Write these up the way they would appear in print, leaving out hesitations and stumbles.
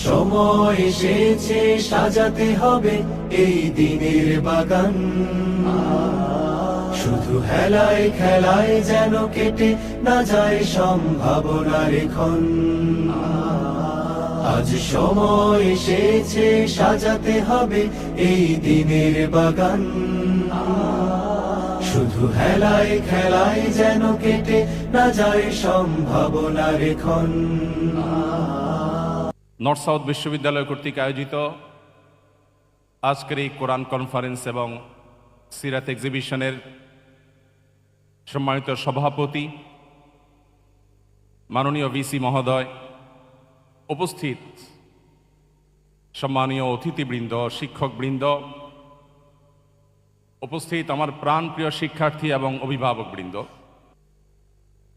সময় এসেছে সাজাতে হবে এই দিনের বাগান। শুধু হেলায় খেলায় যেন কেটে না যায় সম্ভাবনার ক্ষণ। আজ সময় এসেছে সাজাতে হবে এই দিনের বাগান। শুধু হেলায় খেলায় যেন কেটে না যায় সম্ভাবনার ক্ষণ। নর্থ সাউথ বিশ্ববিদ্যালয় কর্তৃক আয়োজিত আজকের এই কোরআন কনফারেন্স এবং সিরাত এক্সিবিশনের সম্মানিত সভাপতি মাননীয় ভিসি মহোদয়, উপস্থিত সম্মানীয় অতিথিবৃন্দ, শিক্ষকবৃন্দ, উপস্থিত আমার প্রাণপ্রিয় শিক্ষার্থী এবং অভিভাবকবৃন্দ,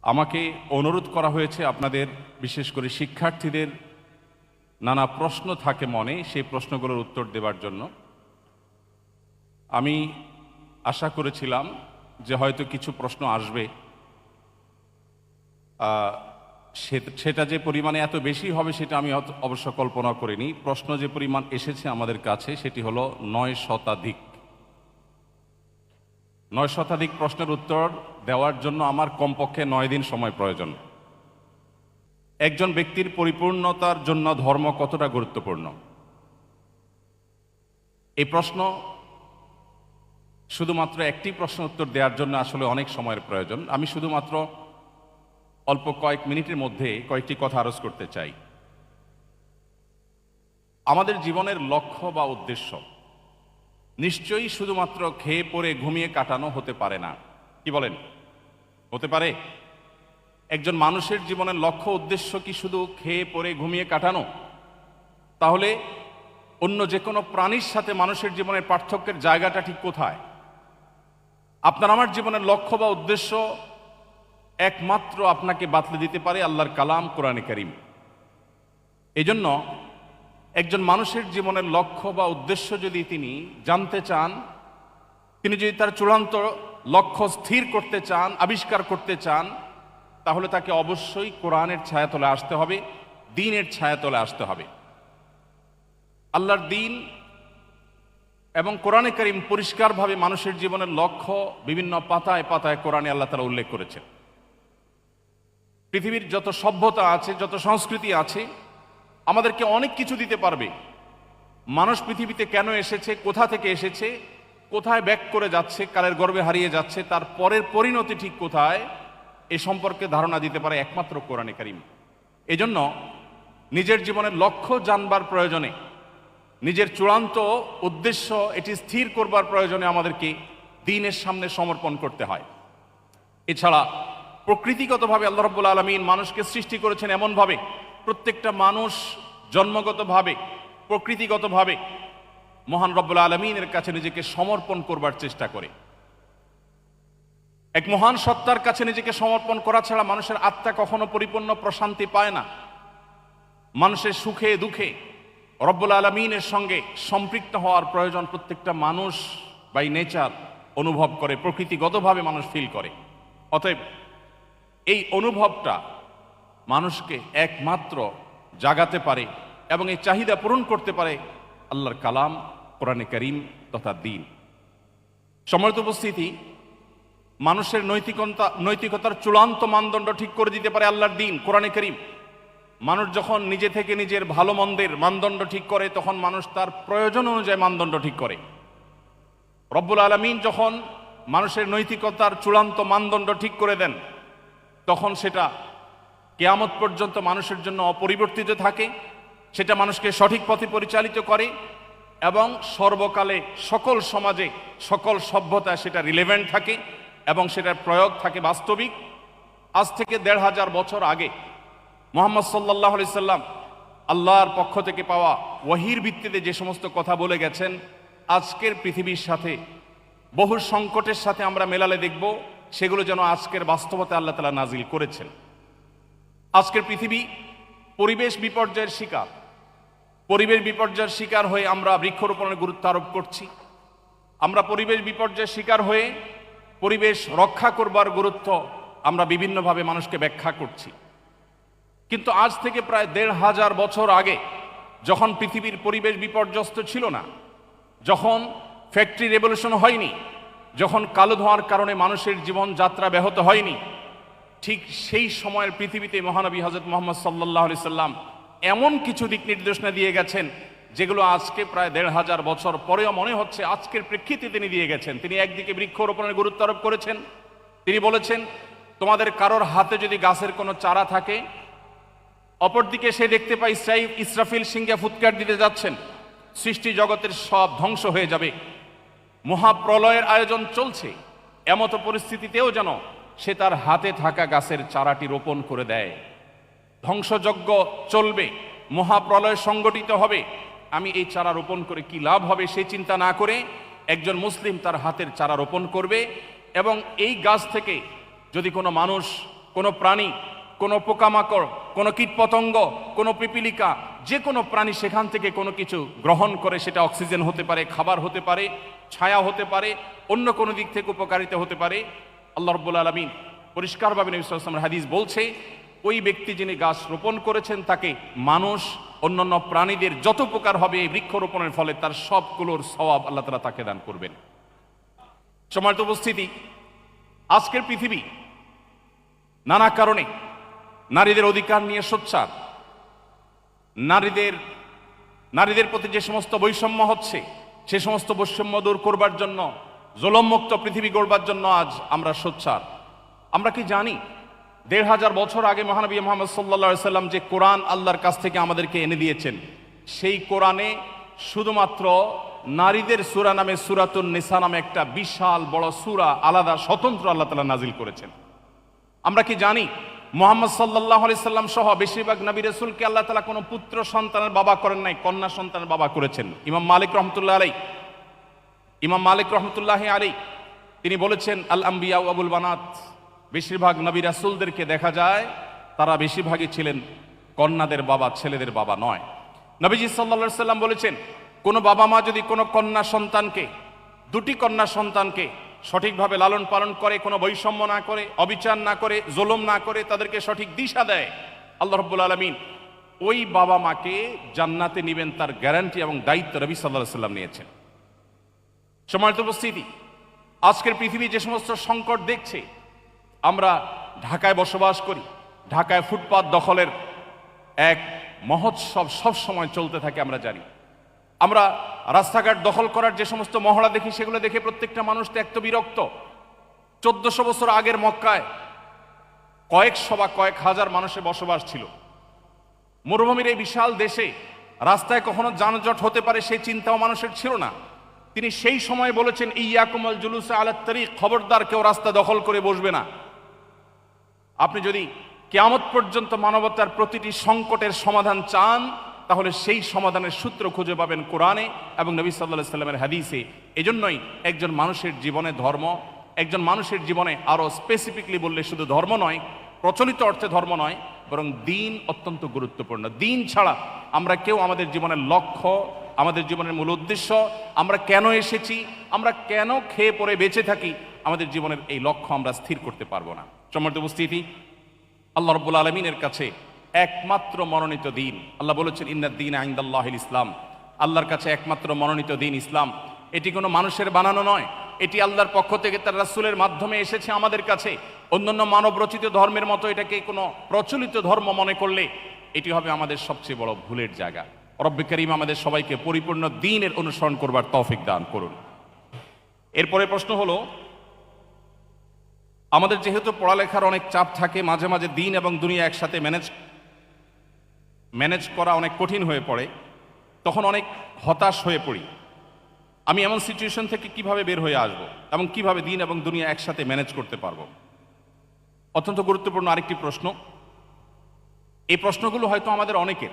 আমাকে অনুরোধ করা হয়েছে আপনাদের, বিশেষ করে শিক্ষার্থীদের নানা প্রশ্ন থাকে মনে, সেই প্রশ্নগুলোর উত্তর দেওয়ার জন্য। আমি আশা করেছিলাম যে হয়তো কিছু প্রশ্ন আসবে, সেটা যে পরিমাণে এত বেশি হবে সেটা আমি অবশ্য কল্পনা করিনি। প্রশ্ন যে পরিমাণ এসেছে আমাদের কাছে সেটি হলো 9 শতাধিক। 9 শতাধিক প্রশ্নের উত্তর দেওয়ার জন্য আমার কমপক্ষে 9 দিন সময় প্রয়োজন। একজন ব্যক্তির পরিপূর্ণতার জন্য ধর্ম কতটা গুরুত্বপূর্ণ, এই প্রশ্ন শুধুমাত্র একটি প্রশ্ন উত্তর দেওয়ার জন্য আসলে অনেক সময়ের প্রয়োজন। আমি শুধুমাত্র অল্প কয়েক মিনিটের মধ্যে কয়েকটি কথা আরজ করতে চাই। আমাদের জীবনের লক্ষ্য বা উদ্দেশ্য নিশ্চয়ই শুধুমাত্র খেয়ে পরে ঘুমিয়ে কাটানো হতে পারে না। কি বলেন, হতে পারে? একজন মানুষের জীবনের লক্ষ্য উদ্দেশ্য কি শুধু খেয়ে পরে ঘুমিয়ে কাটানো? তাহলে অন্য যে কোনো প্রাণীর সাথে মানুষের জীবনের পার্থক্যের জায়গাটা ঠিক কোথায়? আপনার আমার জীবনের লক্ষ্য বা উদ্দেশ্য একমাত্র আপনাকে বাতলে দিতে পারে আল্লাহর কালাম কোরআনে কারীম। এজন্য একজন মানুষের জীবনের লক্ষ্য বা উদ্দেশ্য যদি তিনি জানতে চান, তিনি যদি তার চূড়ান্ত লক্ষ্য স্থির করতে চান, আবিষ্কার করতে চান, তাহলে তাকে অবশ্যই কোরআনের ছায়াতলে আসতে হবে, দ্বীনের ছায়াতলে আসতে হবে। আল্লাহর দ্বীন এবং কোরআনে কারীম পরিষ্কারভাবে মানুষের জীবনের লক্ষ্য বিভিন্ন পাতায় পাতায় কোরআনে আল্লাহ তাআলা উল্লেখ করেছেন। পৃথিবীর যত সভ্যতা আছে, যত সংস্কৃতি আছে, আমাদেরকে অনেক কিছু দিতে পারবে। মানুষ পৃথিবীতে কেন এসেছে, কোথা থেকে এসেছে, কোথায় ব্যাক করে যাচ্ছে, কালের গর্ভে হারিয়ে যাচ্ছে, তার পরের পরিণতি ঠিক কোথায়, এ সম্পর্কে ধারণা দিতে পারে একমাত্র কোরআনে কারীম। এজন্য নিজের জীবনের লক্ষ্য জানবার প্রয়োজনে, নিজের চূড়ান্ত উদ্দেশ্য এটি স্থির করবার প্রয়োজনে আমাদেরকে দ্বীনের সামনে সমর্পণ করতে হয়। এছাড়া প্রকৃতিগতভাবে আল্লাহ রাব্বুল আলামিন মানুষকে সৃষ্টি করেছেন এমনভাবে, প্রত্যেকটা মানুষ জন্মগতভাবে, প্রকৃতিগতভাবে মহান রব্বুল আলামিনের কাছে নিজেকে সমর্পণ করবার চেষ্টা করে। এক মহান সত্তার কাছে নিজেকে সমর্পণ করা ছাড়া মানুষের আত্মা কখনো পরিপূর্ণ প্রশান্তি পায় না। মানুষের সুখে দুঃখে রব্বুল আলামিনের সঙ্গে সম্পৃক্ত হওয়ার প্রয়োজন প্রত্যেকটা মানুষ বাই নেচার অনুভব করে, প্রকৃতিগতভাবে মানুষ ফিল করে। অতএব এই অনুভবটা মানুষকে একমাত্র জাগাতে পারে এবং এই চাহিদা পূরণ করতে পারে আল্লাহর কালাম কোরআনে কারীম তথা দ্বীন। সম্মানিত উপস্থিতি, মানুষের নৈতিকতার চূড়ান্ত মানদণ্ড ঠিক করে দিতে পারে আল্লাহর দ্বীন কোরআনে কারীম। মানুষ যখন নিজে থেকে নিজের ভালো মন্দের মানদণ্ড ঠিক করে, তখন মানুষ তার প্রয়োজন অনুযায়ী মানদণ্ড ঠিক করে। রব্বুল আলামিন যখন মানুষের নৈতিকতার চূড়ান্ত মানদণ্ড ঠিক করে দেন, তখন সেটা কিয়ামত পর্যন্ত মানুষের জন্য অপরিবর্তিত থাকে, সেটা মানুষকে সঠিক পথে পরিচালিত করে এবং সর্বকালে সকল সমাজে, সকল সভ্যতায় সেটা রিলেভেন্ট থাকে এবং সেটার প্রয়োগ থাকে বাস্তবিক। আজ থেকে ১৫০০ বছর আগে মুহাম্মদ সাল্লাল্লাহু আলাইহি সাল্লাম আল্লাহর পক্ষ থেকে পাওয়া ওয়াহির ভিত্তিতে যে সমস্ত কথা বলে গেছেন, আজকের পৃথিবীর সাথে বহু সংকটের সাথে আমরা মেলালে দেখব সেগুলো যেন আজকের বাস্তবতা আল্লাহ তাআলা নাজিল করেছেন। আজকের পৃথিবী পরিবেশ বিপর্যয়ের শিকার। পরিবেশ বিপর্যয়ের শিকার হয়ে আমরা বৃক্ষরোপণের গুরুত্ব আরোপ করছি। আমরা পরিবেশ বিপর্যয়ের শিকার হয়ে পরিবেশ রক্ষা করবার গুরুত্ব আমরা বিভিন্নভাবে মানুষকে ব্যাখ্যা করছি। কিন্তু আজ থেকে প্রায় ১৫০০ বছর আগে যখন পৃথিবীর পরিবেশ বিপর্যস্ত ছিল না, যখন ফ্যাক্টরি রেভলিউশন হয়নি, যখন কালো ধোঁয়ার কারণে মানুষের জীবনযাত্রা ব্যাহত হয়নি, ঠিক সেই সময়ের পৃথিবীতে মহানবী হযরত মুহাম্মদ সাল্লাল্লাহু আলাইহি সাল্লাম এমন কিছু দিক নির্দেশনা দিয়ে গেছেন যেগুলো আজকে প্রায় ১৫০০ বছর পরেও মনে হচ্ছে আজকের প্রেক্ষিতে তিনি দিয়ে গেছেন। তিনি একদিকে বৃক্ষরোপণের গুরুত্ব আরোপ করেছেন। তিনি বলেছেন, তোমাদের কারোর হাতে যদি গাছের কোনো চারা থাকে, অপরদিকে সে দেখতে পায় ইসরাফিল সিংহে ফুৎকার দিতে যাচ্ছেন, সৃষ্টি জগতের সব ধ্বংস হয়ে যাবে, মহাপ্রলয়ের আয়োজন চলছে, এমতো পরিস্থিতিতেও যেন সে তার হাতে থাকা গাছের চারাটি রোপণ করে দেয়। ধ্বংসযজ্ঞ চলবে, মহাপ্রলয় সংগঠিত হবে, আমি এই চারা রোপণ করে কি লাভ হবে সে চিন্তা না করে একজন মুসলিম তার হাতের চারা রোপণ করবে, এবং এই গাছ থেকে যদি কোনো মানুষ, কোনো প্রাণী, কোনো পোকামাকড়, কোনো কীটপতঙ্গ, কোনো পিপিলিকা, যে কোনো প্রাণী সেখান থেকে কোনো কিছু গ্রহণ করে, সেটা অক্সিজেন হতে পারে, খাবার হতে পারে, ছায়া হতে পারে, অন্য কোনো দিক থেকে উপকারিতা হতে পারে, আল্লাহ রাব্বুল আলামিন পরিষ্কারভাবে নবী সাল্লাল্লাহু আলাইহি ওয়াসাল্লামের হাদিস বলছে, ওই ব্যক্তি যিনি গাছ রোপণ করেছেন তাকে মানুষ, অন্যান্য প্রাণীদের যত উপকার হবে এই বৃক্ষরোপণের ফলে তার সবগুলোর সওয়াব আল্লাহ তাআলা তাকে দান করবেন। সম্মানিত উপস্থিতি, আজকের পৃথিবী নানা কারণে নারীদের অধিকার নিয়ে সোচ্চার, নারীদের প্রতি যে সমস্ত বৈষম্য হচ্ছে সে সমস্ত বৈষম্য দূর করবার জন্য, জুলুমমুক্ত পৃথিবী গড়বার জন্য আজ আমরা সোচ্চার। আমরা কি জানি ১৫০০ বছর আগে মহানবী মুহাম্মদ সাল্লাল্লাহু আলাইহি সাল্লাম যে কোরআন আল্লাহর কাছ থেকে আমাদেরকে এনে দিয়েছেন, সেই কোরআনে শুধুমাত্র নারীদের সূরা নামে সূরাতুন নিসা নামে একটা বিশাল বড় সূরা আলাদা স্বতন্ত্র আল্লাহ তাআলা নাজিল করেছেন। আমরা কি জানি মুহাম্মদ সাল্লাল্লাহু আলাইহি সাল্লাম সহ বেশিরভাগ নবী রাসূলকে আল্লাহ তাআলা কোনো পুত্র সন্তানের বাবা করেন নাই, কন্যা সন্তানের বাবা করেছেন। ইমাম মালিক রহমতুল্লাহি আলাইহি তিনি বলেছেন, আল আম্বিয়া ওয়া আবুল বানাত, বেশিরভাগ নবী রাসূলদেরকে দেখা যায় তারা বেশিরভাগই ছিলেন কন্যাদের বাবা, ছেলেদের বাবা নয়। নবীজি সাল্লাল্লাহু আলাইহি সাল্লাম বলেছেন, কোনো বাবা মা যদি কোনো কন্যা সন্তানকে, দুটি কন্যা সন্তানকে সঠিকভাবে লালন পালন করে, কোনো বৈষম্য না করে, অবিচার না করে, জুলুম না করে, তাদেরকে সঠিক দিশা দেয়, আল্লাহ রাব্বুল আলামিন ওই বাবা মাকে জান্নাতে নিবেন, তার গ্যারান্টি এবং দায়িত্ব নবী সাল্লাল্লাহু আলাইহি সাল্লাম নিয়েছেন। সম্মানিত উপস্থিতি, আজকের পৃথিবী যে সমস্ত সংকট দেখছে, আমরা ঢাকায় বসবাস করি, ঢাকায় ফুটপাত দখলের এক মহোৎসব সব সময় চলতে থাকে আমরা জানি। আমরা রাস্তাঘাট দখল করার যে সমস্ত মহড়া দেখি, সেগুলো দেখে প্রত্যেকটা মানুষ ত্যক্ত বিরক্ত। ১৪০০ বছর আগের মক্কায় কয়েকশো বা কয়েক হাজার মানুষের বসবাস ছিল। মরুভূমির এই বিশাল দেশে রাস্তায় কখনো যানজট হতে পারে সেই চিন্তাও মানুষের ছিল না। তিনি সেই সময় বলেছেন, ইয়াকুমুল জুলুসা আলাত তারিক, খবরদার কেউ রাস্তা দখল করে বসবে না। আপনি যদি কিয়ামত পর্যন্ত মানবতার প্রতিটি সংকটের সমাধান চান, তাহলে সেই সমাধানের সূত্র খুঁজে পাবেন কোরআনে এবং নবী সাল্লাল্লাহু আলাইহি সাল্লামের হাদিসে। এজন্যই একজন মানুষের জীবনে ধর্ম, একজন মানুষের জীবনে আরো স্পেসিফিকলি বললে শুধু ধর্ম নয়, প্রচলিত অর্থে ধর্ম নয়, বরং দ্বীন অত্যন্ত গুরুত্বপূর্ণ। দ্বীন ছাড়া আমরা কেউ আমাদের জীবনের লক্ষ্য, আমাদের জীবনের মূল উদ্দেশ্য, আমরা কেন এসেছি, আমরা কেন খেয়ে পরে বেঁচে থাকি, আমাদের জীবনের এই লক্ষ্য আমরা স্থির করতে পারবো না। সম্মানিত উপস্থিতি, আল্লাহ রাব্বুল আলামিনের কাছে একমাত্র মনোনীত দিন, আল্লাহ বলেছেন, ইন্নাদ দীনা ইনদাল্লাহিল ইসলাম, আল্লাহর কাছে একমাত্র মনোনীত দিন ইসলাম। এটি কোনো মানুষের বানানো নয়, এটি আল্লাহর পক্ষ থেকে তার রাসূলের মাধ্যমে এসেছে আমাদের কাছে। অন্যান্য মানব রচিত ধর্মের মতো এটাকে কোনো প্রচলিত ধর্ম মনে করলে এটি হবে আমাদের সবচেয়ে বড় ভুলের জায়গা। রব্বে কারীম আমাদের সবাইকে পরিপূর্ণ দ্বীনের অনুসরণ করবার তৌফিক দান করুন। এরপরে প্রশ্ন হলো, আমাদের যেহেতু পড়ালেখার অনেক চাপ থাকে, মাঝে মাঝে দ্বীন এবং দুনিয়া একসাথে ম্যানেজ করা অনেক কঠিন হয়ে পড়ে, তখন অনেক হতাশ হয়ে পড়ি। আমি এমন সিচুয়েশন থেকে কিভাবে বের হয়ে আসব এবং কিভাবে দ্বীন এবং দুনিয়া একসাথে ম্যানেজ করতে পারবো? অত্যন্ত গুরুত্বপূর্ণ আরেকটি প্রশ্ন। এই প্রশ্নগুলো হয়তো আমাদের অনেকের,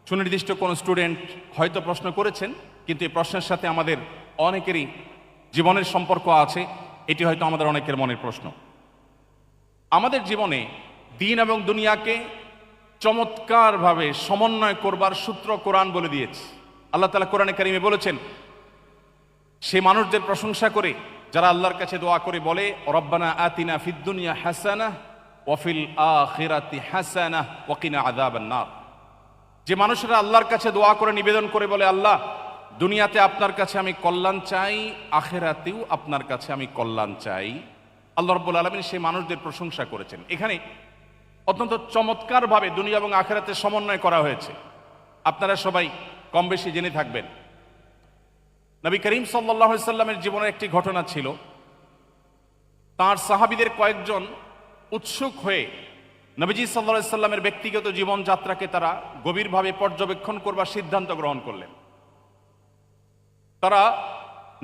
সুনির্দিষ্ট কোনো স্টুডেন্ট হয়তো প্রশ্ন করেছেন, কিন্তু এই প্রশ্নের সাথে আমাদের অনেকেরই জীবনের সম্পর্ক আছে। এটি হয়তো আমাদের অনেকের মনের প্রশ্ন। আমাদের জীবনে দ্বীন এবং দুনিয়াকে চমৎকারভাবে সমন্বয় করবার সূত্র কোরআন বলে দিয়েছে। আল্লাহ তাআলা কোরআনে কারিমে বলেছেন, সে মানুষদের প্রশংসা করে যারা আল্লাহর কাছে দোয়া করে বলে, রব্বানা আতিনা ফিদ দুনিয়া হাসানাহ ওয়া ফিল আখিরাতি হাসানাহ ওয়া কিনা আযাবান নার। যে মানুষেরা আল্লাহর কাছে দোয়া করে নিবেদন করে বলে, আল্লাহ দুনিয়াতে আপনার কাছে আমি কল্যাণ চাই, আখেরাতেও আপনার কাছে আমি কল্যাণ চাই, আল্লাহ রাব্বুল আলামিন সেই মানুষদের প্রশংসা করেছেন। এখানে অত্যন্ত চমৎকারভাবে দুনিয়া এবং আখেরাতের সমন্বয় করা হয়েছে। আপনারা সবাই কম বেশি জেনে থাকবেন, নবী করিম সাল্লাল্লাহু আলাইহি সাল্লামের জীবনের একটি ঘটনা ছিল। তার সাহাবীদের কয়েকজন উৎসুক হয়ে নবীজি সাল্লাল্লাহু আলাইহি সাল্লামের ব্যক্তিগত জীবনযাত্রাকে তারা গভীরভাবে পর্যবেক্ষণ করবার সিদ্ধান্ত গ্রহণ করলেন। তারা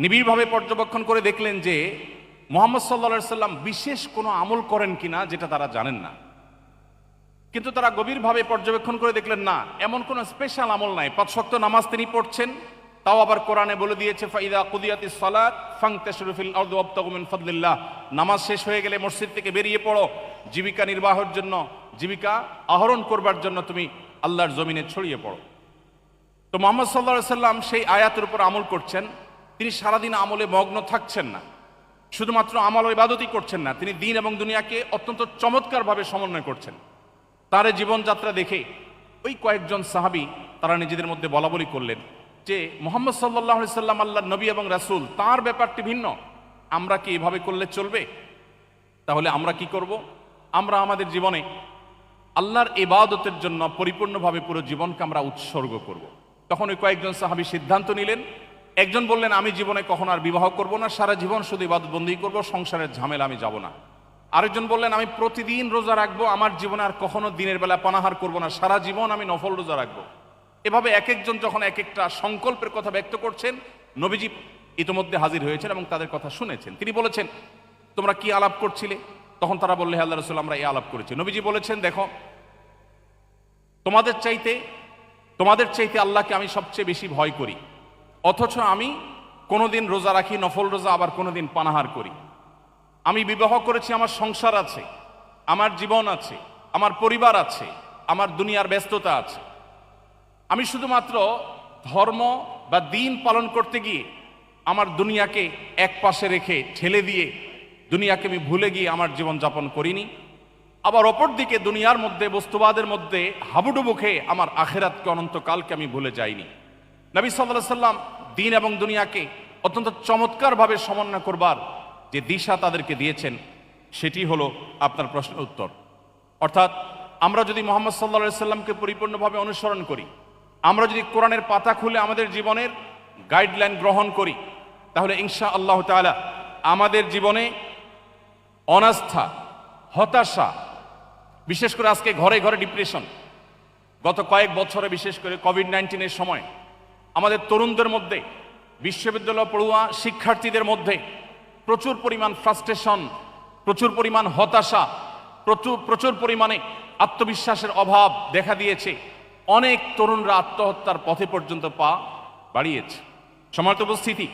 নিবিড়ভাবে পর্যবেক্ষণ করে দেখলেন যে মুহাম্মদ সাল্লাল্লাহু আলাইহি সাল্লাম বিশেষ কোনো আমল করেন কিনা যেটা তারা জানেন না। কিন্তু তারা গভীরভাবে পর্যবেক্ষণ করে দেখলেন না, এমন কোনো স্পেশাল আমল নাই। 5 ওয়াক্ত নামাজ তিনি পড়ছেন, তাও আবার কোরআনে বলে দিয়েছে ফাইদা কুদিয়াতিস সালাত ফান্তাশিরু ফিল আরদি ওয়াবতাগু মিন ফাদলিল্লাহ। নামাজ শেষ হয়ে গেলে মসজিদ থেকে বেরিয়ে পড়ো, জীবিকা নির্বাহের জন্য, জীবিকা আহরণ করবার জন্য তুমি আল্লাহর জমিনে ছড়িয়ে পড়ো। তো মুহাম্মদ সাল্লাল্লাহু আলাইহি সাল্লাম সেই আয়াতের উপর আমল করছেন। তিনি সারাদিন আমলে মগ্ন থাকছেন না, শুধুমাত্র আমল ও ইবাদতই করছেন না, তিনি দিন এবং দুনিয়াকে অত্যন্ত চমৎকারভাবে সমন্বয় করছেন। তার জীবনযাত্রা দেখে ওই কয়েকজন সাহাবী তারা নিজেদের মধ্যে বলাবলি করলেন যে মুহাম্মদ সাল্লাল্লাহু আলাইহি সাল্লাম আল্লাহর নবী এবং রাসূল, তার ব্যাপারটি ভিন্ন, আমরা কি এভাবে করলে চলবে? তাহলে আমরা কি করব? আমরা আমাদের জীবনে আল্লাহর ইবাদতের জন্য পরিপূর্ণভাবে পুরো জীবনকে আমরা উৎসর্গ করব। তখন ওই কয়েকজন সাহাবী সিদ্ধান্ত নিলেন। একজন বললেন, আমি জীবনে কখনো আর বিবাহ করব না, সারা জীবন শুধু ইবাদতবন্দি করব, সংসারের ঝামেলা আমি যাব না। আরেকজন বললেন, আমি প্রতিদিন রোজা রাখবো, আমার জীবনে আর কখনো দিনের বেলা পানাহার করব না, সারা জীবন আমি নফল রোজা রাখবো। এভাবে এক একজন যখন এক একটা সংকল্পের কথা ব্যক্ত করছেন, নবীজি ইতিমধ্যে হাজির হয়েছেন এবং তাদের কথা শুনেছেন। তিনি বলেছেন, তোমরা কি আলাপ করছিলে? তখন তারা বললে, হে আল্লাহর রাসূল, আমরা এই আলাপ করেছি। নবীজি বলেছেন, দেখো, তোমাদের চাইতে আল্লাহকে আমি সবচেয়ে বেশি ভয় করি, অথচ আমি কোনোদিন রোজা রাখি, নফল রোজা, আবার কোনোদিন পানাহার করি। আমি বিবাহ করেছি, আমার সংসার আছে, আমার জীবন আছে, আমার পরিবার আছে, আমার দুনিয়ার ব্যস্ততা আছে। আমি শুধুমাত্র ধর্ম বা দিন পালন করতে গিয়ে আমার দুনিয়াকে এক পাশে রেখে ঠেলে দিয়ে দুনিয়াকে আমি ভুলে গিয়ে আমার জীবন যাপন করিনি। আবার অপরদিকে দুনিয়ার মধ্যে, বস্তুবাদের মধ্যে হাবুডুবু খেয়ে আমার আখেরাতকে, অনন্তকালকে আমি ভুলে যাইনি। নবী সাল্লাল্লাহু আলাইহি সাল্লাম দিন এবং দুনিয়াকে অত্যন্ত চমৎকারভাবে সমন্বয় করবার যে দিশা তাদেরকে দিয়েছেন, সেটি হলো আপনার প্রশ্নের উত্তর। অর্থাৎ আমরা যদি মুহাম্মদ সাল্লাল্লাহু আলাইহি সাল্লামকে পরিপূর্ণভাবে অনুসরণ করি, আমরা যদি কোরআনের পাতা খুলে আমাদের জীবনের গাইডলাইন গ্রহণ করি, তাহলে ইনশাআল্লাহ তাআলা আমাদের জীবনে অনাস্থা, হতাশা, বিশেষ করে আজকে ঘরে ঘরে ডিপ্রেশন, গত কয়েক বছরে বিশেষ করে কোভিড-19 সময় আমাদের তরুণদের মধ্যে, বিশ্ববিদ্যালয় পড়ুয়া শিক্ষার্থীদের মধ্যে প্রচুর পরিমাণ ফ্রাস্ট্রেশন, প্রচুর পরিমাণ হতাশা, প্রচুর পরিমাণে আত্মবিশ্বাসের অভাব দেখা দিয়েছে। অনেক তরুণরা আত্মহত্যার পথে পর্যন্ত পা বাড়িয়েছে। সম্মানিত উপস্থিতি,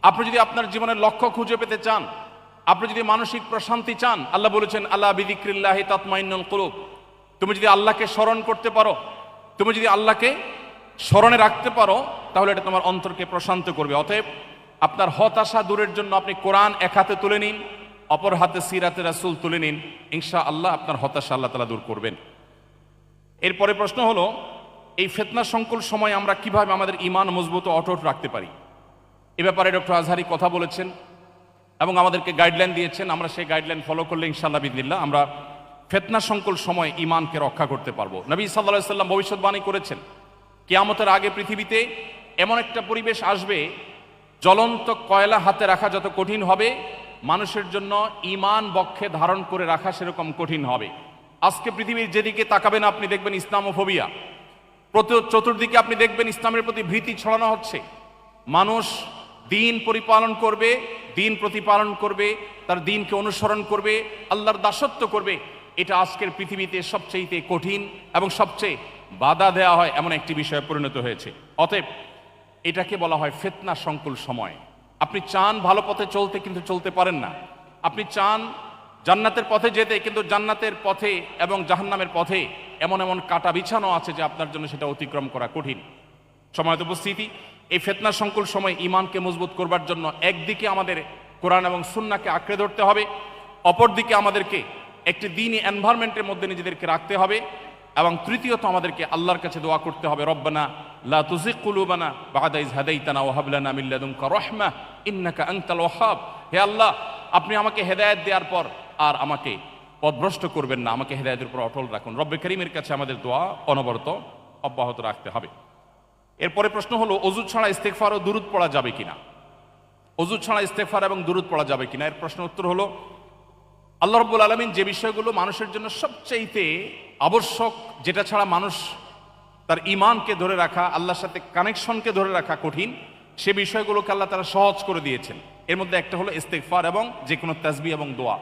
আপনি যদি আপনার জীবনের লক্ষ্য খুঁজে পেতে চান, আপনি যদি মানসিক প্রশান্তি চান, আল্লাহ বলেছেন, আল্লাহ বিযিক্রিল্লাহি তাতমাইন্নুল কুলুব। তুমি যদি আল্লাহকে স্মরণ করতে পারো, তুমি যদি আল্লাহকে স্মরণে রাখতে পারো, তাহলে এটা তোমার অন্তরকে প্রশান্ত করবে। অতএব আপনার হতাশা দূরের জন্য আপনি কোরআন এক হাতে তুলে নিন, অপর হাতে সিরাতে রাসূল তুলে নিন, ইনশাআল্লাহ আপনার হতাশা আল্লাহ তাআলা দূর করবেন। এরপরে প্রশ্ন হলো, এই ফিতনা সংকুল সময় আমরা কিভাবে আমাদের ঈমান মজবুত ও অটুট রাখতে পারি? এ ব্যাপারে ডক্টর আজহারি কথা বলেছেন এবং আমাদেরকে গাইডলাইন দিয়েছেন। আমরা সেই গাইডলাইন ফলো করলে ইনশাআল্লাহ বিদিনিল্লাহ আমরা ফিতনা সংকুল সময় ঈমানকে রক্ষা করতে পারবো। নবী সাল্লাল্লাহু আলাইহি সাল্লাম ভবিষ্যৎবাণী করেছেন, কিয়ামতের আগে পৃথিবীতে এমন একটা পরিবেশ আসবে, জ্বলন্ত কয়লা হাতে রাখা যত কঠিন হবে, মানুষের জন্য ঈমান বক্ষে ধারণ করে রাখা সেরকম কঠিন হবে। আজকে পৃথিবীর যেদিকে তাকাবেন আপনি দেখবেন ইসলামোফোবিয়া, চতুর্দিকে আপনি দেখবেন ইসলামের প্রতি ভীতি ছড়ানো হচ্ছে। মানুষ দিন পরিপালন করবে, দিন প্রতিপালন করবে, তার দিনকে অনুসরণ করবে, আল্লাহর দাসত্ব করবে, এটা আজকের পৃথিবীতে সবচেয়ে কঠিন এবং সবচেয়ে বাধা দেওয়া হয় এমন একটি বিষয়ে পরিণত হয়েছে। অতএব এটাকে বলা হয় ফিতনা সংকুল সময়। আপনি চান ভালো পথে চলতে, কিন্তু চলতে পারেন না। আপনি চান জান্নাতের পথে যেতে, কিন্তু জান্নাতের পথে এবং জাহান্নামের পথে এমন এমন কাটা বিছানো আছে যে আপনার জন্য সেটা অতিক্রম করা কঠিন। সময়ত উপস্থিতি, এই ফিতনা সংকুল সময় ঈমানকে মজবুত করবার জন্য একদিকে আমাদের কোরআন এবং সুন্নাহকে আঁকড়ে ধরতে হবে, অপরদিকে আমাদেরকে একটি দ্বীনি এনভায়রনমেন্টের মধ্যে নিজেদেরকে রাখতে হবে। এবং তৃতীয়ত আমাদেরকে আল্লাহর কাছে দোয়া করতে হবে, রব্বানা লা তুজিগ কুলুবানা বা'দা ইয হাদাইতানা ওয়া হাব লানা মিন লাদুনকা রাহমাহ ইন্নাকা আনতাল ওয়াহ্হাব। হে আল্লাহ, আপনি আমাকে হেদায়েত দেওয়ার পর আর আমাকে পথভ্রষ্ট করবেন না, আমাকে হেদায়েতের উপর অটল রাখুন। রব্বে করিমের কাছে আমাদের দোয়া অনবরত অব্যাহত রাখতে হবে। এরপরে প্রশ্ন হলো, অজু ছাড়া ইস্তেগফার ও দুরূদ পড়া যাবে কিনা? অজু ছাড়া ইস্তেগফার এবং দুরূদ পড়া যাবে কিনা, এর প্রশ্নের উত্তর হলো, আল্লাহ রাব্বুল আলামিন যে বিষয়গুলো মানুষের জন্য সবচাইতে আবশ্যক, যেটা ছাড়া মানুষ তার ঈমানকে ধরে রাখা, আল্লাহর সাথে কানেকশনকে ধরে রাখা কঠিন, সে বিষয়গুলোকে আল্লাহ তাআলা সহজ করে দিয়েছেন। এর মধ্যে একটা হলো ইস্তেগফার এবং যে কোনো তাসবিহ এবং দোয়া।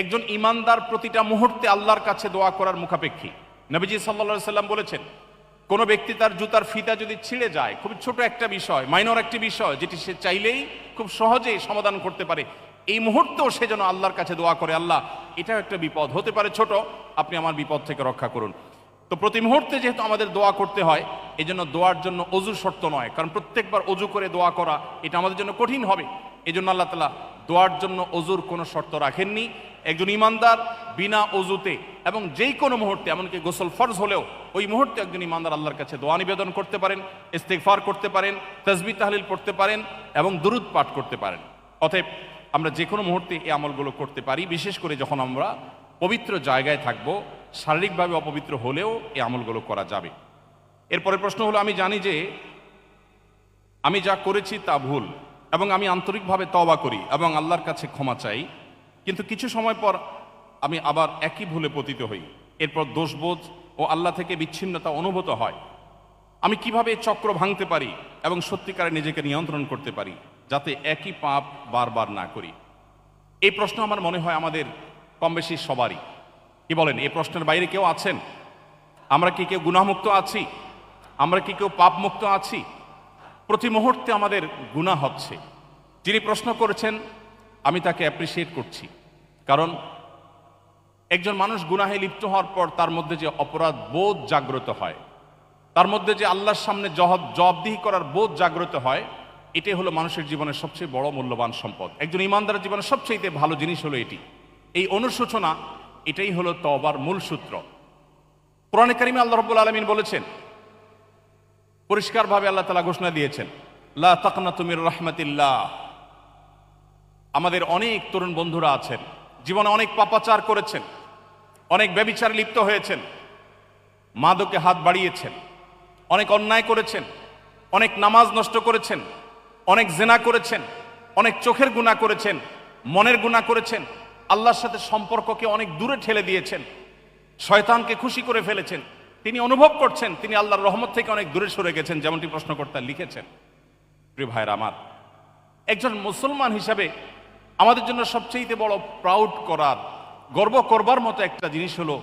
একজন ঈমানদার প্রতিটা মুহূর্তে আল্লাহর কাছে দোয়া করার মুখাপেক্ষী। নবীজি সাল্লাল্লাহু আলাইহি সাল্লাম বলেছেন, কোনো ব্যক্তি তার জুতার ফিতা যদি ছিঁড়ে যায়, খুব ছোট একটা বিষয়, মাইনর একটি বিষয়, যেটি সে চাইলেই খুব সহজেই সমাধান করতে পারে, এই মুহূর্তেও সে যেন আল্লাহর কাছে দোয়া করে, আল্লাহ এটাও একটা বিপদ হতে পারে ছোট, আপনি আমার বিপদ থেকে রক্ষা করুন। তো প্রতি মুহূর্তে যেহেতু আমাদের দোয়া করতে হয়, এই জন্য দোয়ার জন্য অজু শর্ত নয়, কারণ প্রত্যেকবার অজু করে দোয়া করা এটা আমাদের জন্য কঠিন হবে। এই জন্য আল্লাহ তাআলা দোয়ার জন্য অজুর কোনো শর্ত রাখেননি। একজন ঈমানদার বিনা অজুতে এবং যেই কোনো মুহূর্তে, এমনকি গোসল ফরজ হলেও ওই মুহূর্তে একজন ঈমানদার আল্লাহর কাছে দোয়া নিবেদন করতে পারেন, ইস্তেগফার করতে পারেন, তাসবিহ তাহলিল পড়তে পারেন এবং দুরূদ পাঠ করতে পারেন। অতএব আমরা যে কোনো মুহূর্তে এই আমলগুলো করতে পারি, বিশেষ করে যখন আমরা পবিত্র জায়গায় থাকব, শারীরিকভাবে অপবিত্র হলেও এই আমলগুলো করা যাবে। এরপরের প্রশ্ন হলো, আমি জানি যে আমি যা করেছি তা ভুল এবং আমি আন্তরিকভাবে তওবা করি এবং আল্লাহর কাছে ক্ষমা চাই, কিন্তু কিছু সময় পর আমি আবার একই ভুলে পতিত হই, এরপর দোষবোধ ও আল্লাহ থেকে বিচ্ছিন্নতা অনুভূত হয়। আমি কিভাবে এই চক্র ভাঙতে পারি এবং সত্যিকারে নিজেকে নিয়ন্ত্রণ করতে পারি, যাতে একই পাপ বারবার না করি? এই প্রশ্ন আমার মনে হয় আমাদের কম বেশি সবারই। কি বলেন, এই প্রশ্নের বাইরে কেউ আছেন? আমরা কি কেউ গুনাহমুক্ত আছি? আমরা কি কেউ পাপমুক্ত আছি? প্রতি মুহূর্তে আমাদের গুনাহ হচ্ছে। যিনি প্রশ্ন করেছেন আমি তাকে অ্যাপ্রিসিয়েট করছি, কারণ একজন মানুষ গুনাহে লিপ্ত হওয়ার পর তার মধ্যে যে অপরাধ বোধ জাগ্রত হয়, তার মধ্যে যে আল্লাহর সামনে জবাবদিহি করার বোধ জাগ্রত হয়, এটাই হলো মানুষের জীবনের সবচেয়ে বড় মূল্যবান সম্পদ। একজন ঈমানদারের জীবনের সবচেয়ে ভালো জিনিস হলো এটি। এই অনুশোচনা, এটাই হলো তওবার মূল সূত্র। কোরআনে কারিমে আল্লাহ রাব্বুল আলামিন বলেছেন, পরিষ্কারভাবে আল্লাহ তাআলা ঘোষণা দিয়েছেন, লা তাকনাতু মির রাহমাতিল্লাহ। আমাদের অনেক তরুণ বন্ধুরা আছেন, জীবনে অনেক পাপাচার করেছেন, অনেক ব্যভিচারে লিপ্ত হয়েছেন, মাদকে হাত বাড়িয়েছেন, অনেক অন্যায় করেছেন, অনেক নামাজ নষ্ট করেছেন, অনেক জিনা করেছেন, অনেক চোখের গুনাহ করেছেন, মনের গুনাহ করেছেন, আল্লাহর সাথে সম্পর্ককে অনেক দূরে ঠেলে দিয়েছেন, শয়তানকে খুশি করে ফেলেছেন। তিনি অনুভব করছেন তিনি আল্লাহর রহমত থেকে অনেক দূরে সরে গেছেন, যেমনটি প্রশ্নকর্তা লিখেছেন। প্রিয় ভাইরা আমার, একজন মুসলমান হিসাবে আমাদের জন্য সবচেয়ে বড় প্রাউড করার, গর্ব করবার মতো একটা জিনিস হলো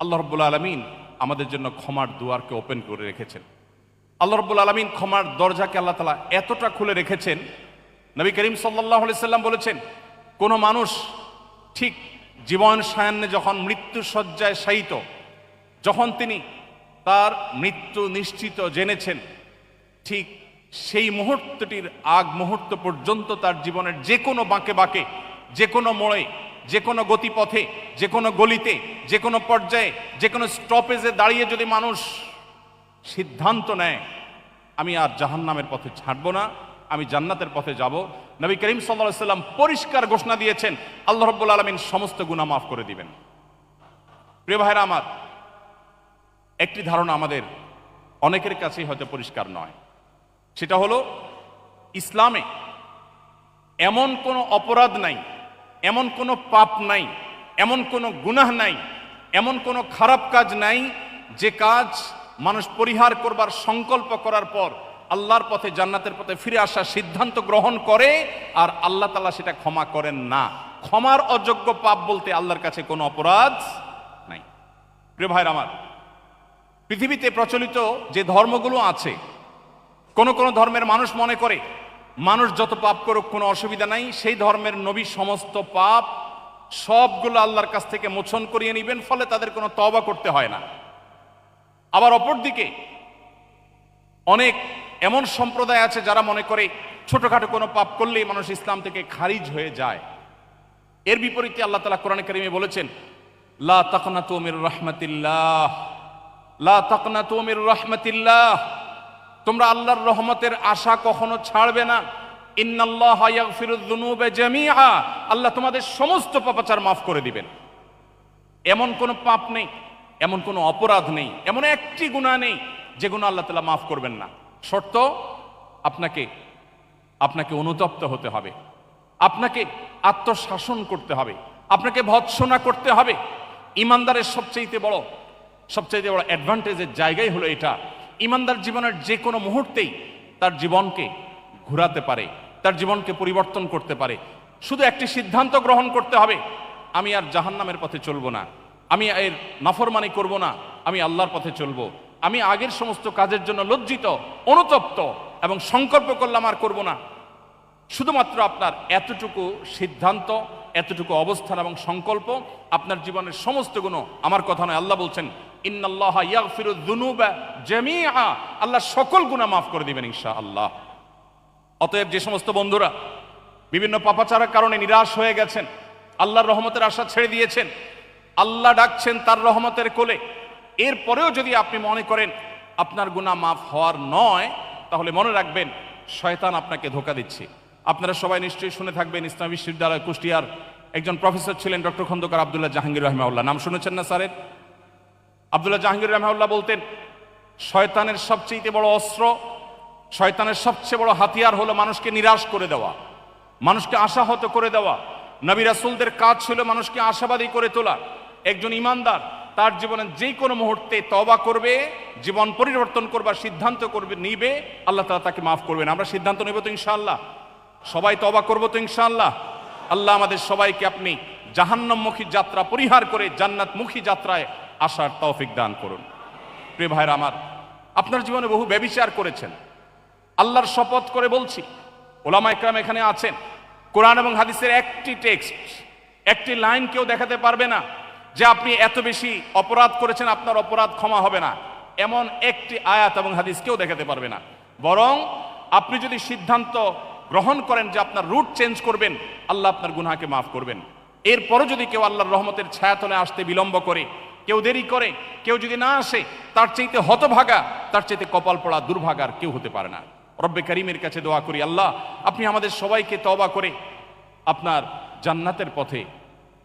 আল্লাহ রাব্বুল আলামিন আমাদের জন্য ক্ষমার দুয়ারকে ওপেন করে রেখেছেন। আল্লাহ রাব্বুল আলামিন ক্ষমার দরজাকে আল্লাহ তাআলা এতটা খুলে রেখেছেন, নবী করিম সাল্লাল্লাহু আলাইহি সাল্লাম বলেছেন, কোনো মানুষ ঠিক জীবন সায়ান্নে যখন মৃত্যু শয্যায় শায়িত, যখন তিনি তার মৃত্যু নিশ্চিত জেনেছেন, ঠিক সেই মুহূর্তটির আগ মুহূর্ত পর্যন্ত তার জীবনের যে কোনো বাঁকে বাঁকে, যে কোনো মোড়ে, যে কোনো গতিপথে, যে কোনো গলিতে, যে কোনো পর্যায়ে, যে কোনো স্টপেজে দাঁড়িয়ে যদি মানুষ সিদ্ধান্ত নেয় আমি আর জাহান্নামের পথে ছাড়ব না, আমি জান্নাতের পথে যাব, নবী করিম সাল্লাল্লাহু আলাইহি সাল্লাম পরিষ্কার ঘোষণা দিয়েছেন আল্লাহ রাব্বুল আলামিন সমস্ত গুনাহ মাফ করে দিবেন। প্রিয় ভাইরা আমার, একটি ধারণা আমাদের অনেকের কাছেই হয়তো পরিষ্কার নয়, সেটা হলো ইসলামে এমন কোনো অপরাধ নাই, এমন কোনো পাপ নাই, এমন কোনো গুনাহ নাই, এমন কোনো খারাপ কাজ নাই যে কাজ মানুষ পরিহার করবার সংকল্প করার পর আল্লাহর পথে, জান্নাতের পথে ফিরে আসার সিদ্ধান্ত গ্রহণ করে আর আল্লাহ তাআলা সেটা ক্ষমা করেন না। ক্ষমার অযোগ্য পাপ বলতে আল্লাহর কাছে কোনো অপরাধ নাই। প্রিয় ভাইরা আমার, পৃথিবীতে প্রচলিত যে ধর্মগুলো আছে, কোন কোন ধর্মের মানুষ মনে করে মানুষ যত পাপ করুক কোনো অসুবিধা নাই, সেই ধর্মের নবী সমস্ত পাপ সবগুলো আল্লাহর কাছ থেকে মোচন করিয়ে নেবেন, ফলে তাদের কোনো তওবা করতে হয় না। আবার অপরদিকে অনেক এমন সম্প্রদায় আছে যারা মনে করে ছোটখাটো কোনো পাপ করলেই মানুষ ইসলাম থেকে খারিজ হয়ে যায়। এর বিপরীতে আল্লাহ তাআলা কোরআনে কারিমে বলেছেন, লা তাকনাতু মির রাহমাতিল্লাহ, লা তাকনাতু মির রাহমাতিল্লাহ, তোমরা আল্লাহর রহমতের আশা কখনো ছাড়বে না। ইন্নাল্লাহা ইয়াগফিরুয যুনুবা জামিআ, আল্লাহ তোমাদের সমস্ত পাপাচার মাফ করে দিবেন। এমন কোনো পাপ নেই, এমন কোনো অপরাধ নেই, এমন একটি গুনাহ নেই যে গুনাহ আল্লাহ তাআলা মাফ করবেন না। শর্ত আপনাকে অনুতপ্ত হতে হবে, আপনাকে আত্মশাসন করতে হবে, আপনাকে ভৎসনা করতে হবে। ইমানদারের সবচেয়ে বড় অ্যাডভান্টেজের জায়গাই হলো এটা, ইমানদার জীবনের যে কোনো মুহূর্তেই তার জীবনকে ঘোরাতে পারে, তার জীবনকে পরিবর্তন করতে পারে। শুধু একটি সিদ্ধান্ত গ্রহণ করতে হবে, আমি আর জাহান্নামের পথে চলবো না, আমি এর নাফরমানি করব না, আমি আল্লাহর পথে চলবো। আমি আগের সমস্ত কাজের জন্য লজ্জিত, অনুতপ্ত এবং সংকল্প করলাম আর করব না। শুধুমাত্র আপনার এতটুকু সিদ্ধান্ত, এতটুকু অবস্থান এবং সংকল্প আপনার জীবনের সমস্ত গুণ, আমার কথা নয়, আল্লাহ বলছেন ইন্নাল্লাহা ইয়াগফিরুয যুনুবা জামিআ, আল্লাহ সকল গুনাহ মাফ করে দিবেন ইনশাআল্লাহ। অতএব যে সমস্ত বন্ধুরা বিভিন্ন পাপাচারের কারণে নিরাশ হয়ে গেছেন, আল্লাহর রহমতের আশা ছেড়ে দিয়েছেন, আল্লাহ ডাকছেন তার রহমতের কোলে, এরপরেও যদি আপনি মনে করেন আপনার গুনাহ মাফ হওয়ার নয়, তাহলে মনে রাখবেন শয়তান আপনাকে ধোঁকা দিচ্ছে। আপনারা সবাই নিশ্চয়ই শুনে থাকবেন, ইসলামী বিশ্ববিদ্যালয় কুষ্টিয়ার একজন প্রফেসর ছিলেন ডক্টর খন্দকার আব্দুল্লাহ জাহাঙ্গীর রাহিমাহুল্লাহ, নাম শুনেছেন না স্যারের? আব্দুল্লাহ জাহাঙ্গীর রাহিমাহুল্লাহ বলতেন, শয়তানের সবচেয়ে বড় অস্ত্র, শয়তানের সবচেয়ে বড় হাতিয়ার হলো মানুষকে নিরাশ করে দেওয়া, মানুষকে আশাহত করে দেওয়া। নবী রাসূলদের কাজ ছিল মানুষকে আশাবাদী করে তোলা। একজন ইমানদার তার জীবনে যে কোনো মুহূর্তে তওবা করবে, জীবন পরিবর্তন করবার সিদ্ধান্ত নিবে, আল্লাহ তাআলা তাকে মাফ করবেন। আমরা সিদ্ধান্ত নেব তো ইনশাআল্লাহ? সবাই তওবা করব তো ইনশাআল্লাহ? আল্লাহ আমাদের সবাইকে আপনি জাহান্নামমুখী যাত্রা পরিহার করে জান্নাতমুখী যাত্রায় আসার তৌফিক দান করুন। প্রিয় ভাইরা আমার, আপনার জীবনে বহু ব্যভিচার করেছেন, আল্লাহর শপথ করে বলছি, ওলামা ইকরাম এখানে আছেন, কোরআন এবং হাদিসের একটি টেক্সট, একটি লাইন কেউ দেখাতে পারবে না যে আপনি এত বেশি অপরাধ করেছেন, আপনার অপরাধ ক্ষমা হবে না, এমন একটি আয়াত এবং হাদিস কেউ দেখাতে পারবে না। বরং আপনি যদি সিদ্ধান্ত গ্রহণ করেন যে আপনার রুট চেঞ্জ করবেন, আল্লাহ আপনার গুনাহকে মাফ করবেন। এরপরও যদি কেউ আল্লাহর রহমতের ছায়াতলে আসতে বিলম্ব করে, কেউ দেরি করে, কেউ যদি না আসে, তার চাইতে হতভাগা, তার চাইতে কপাল পড়া দুর্ভাগার কেউ হতে পারে না। রব্বে কারীমের কাছে দোয়া করি, আল্লাহ আপনি আমাদের সবাইকে তওবা করে আপনার জান্নাতের পথে,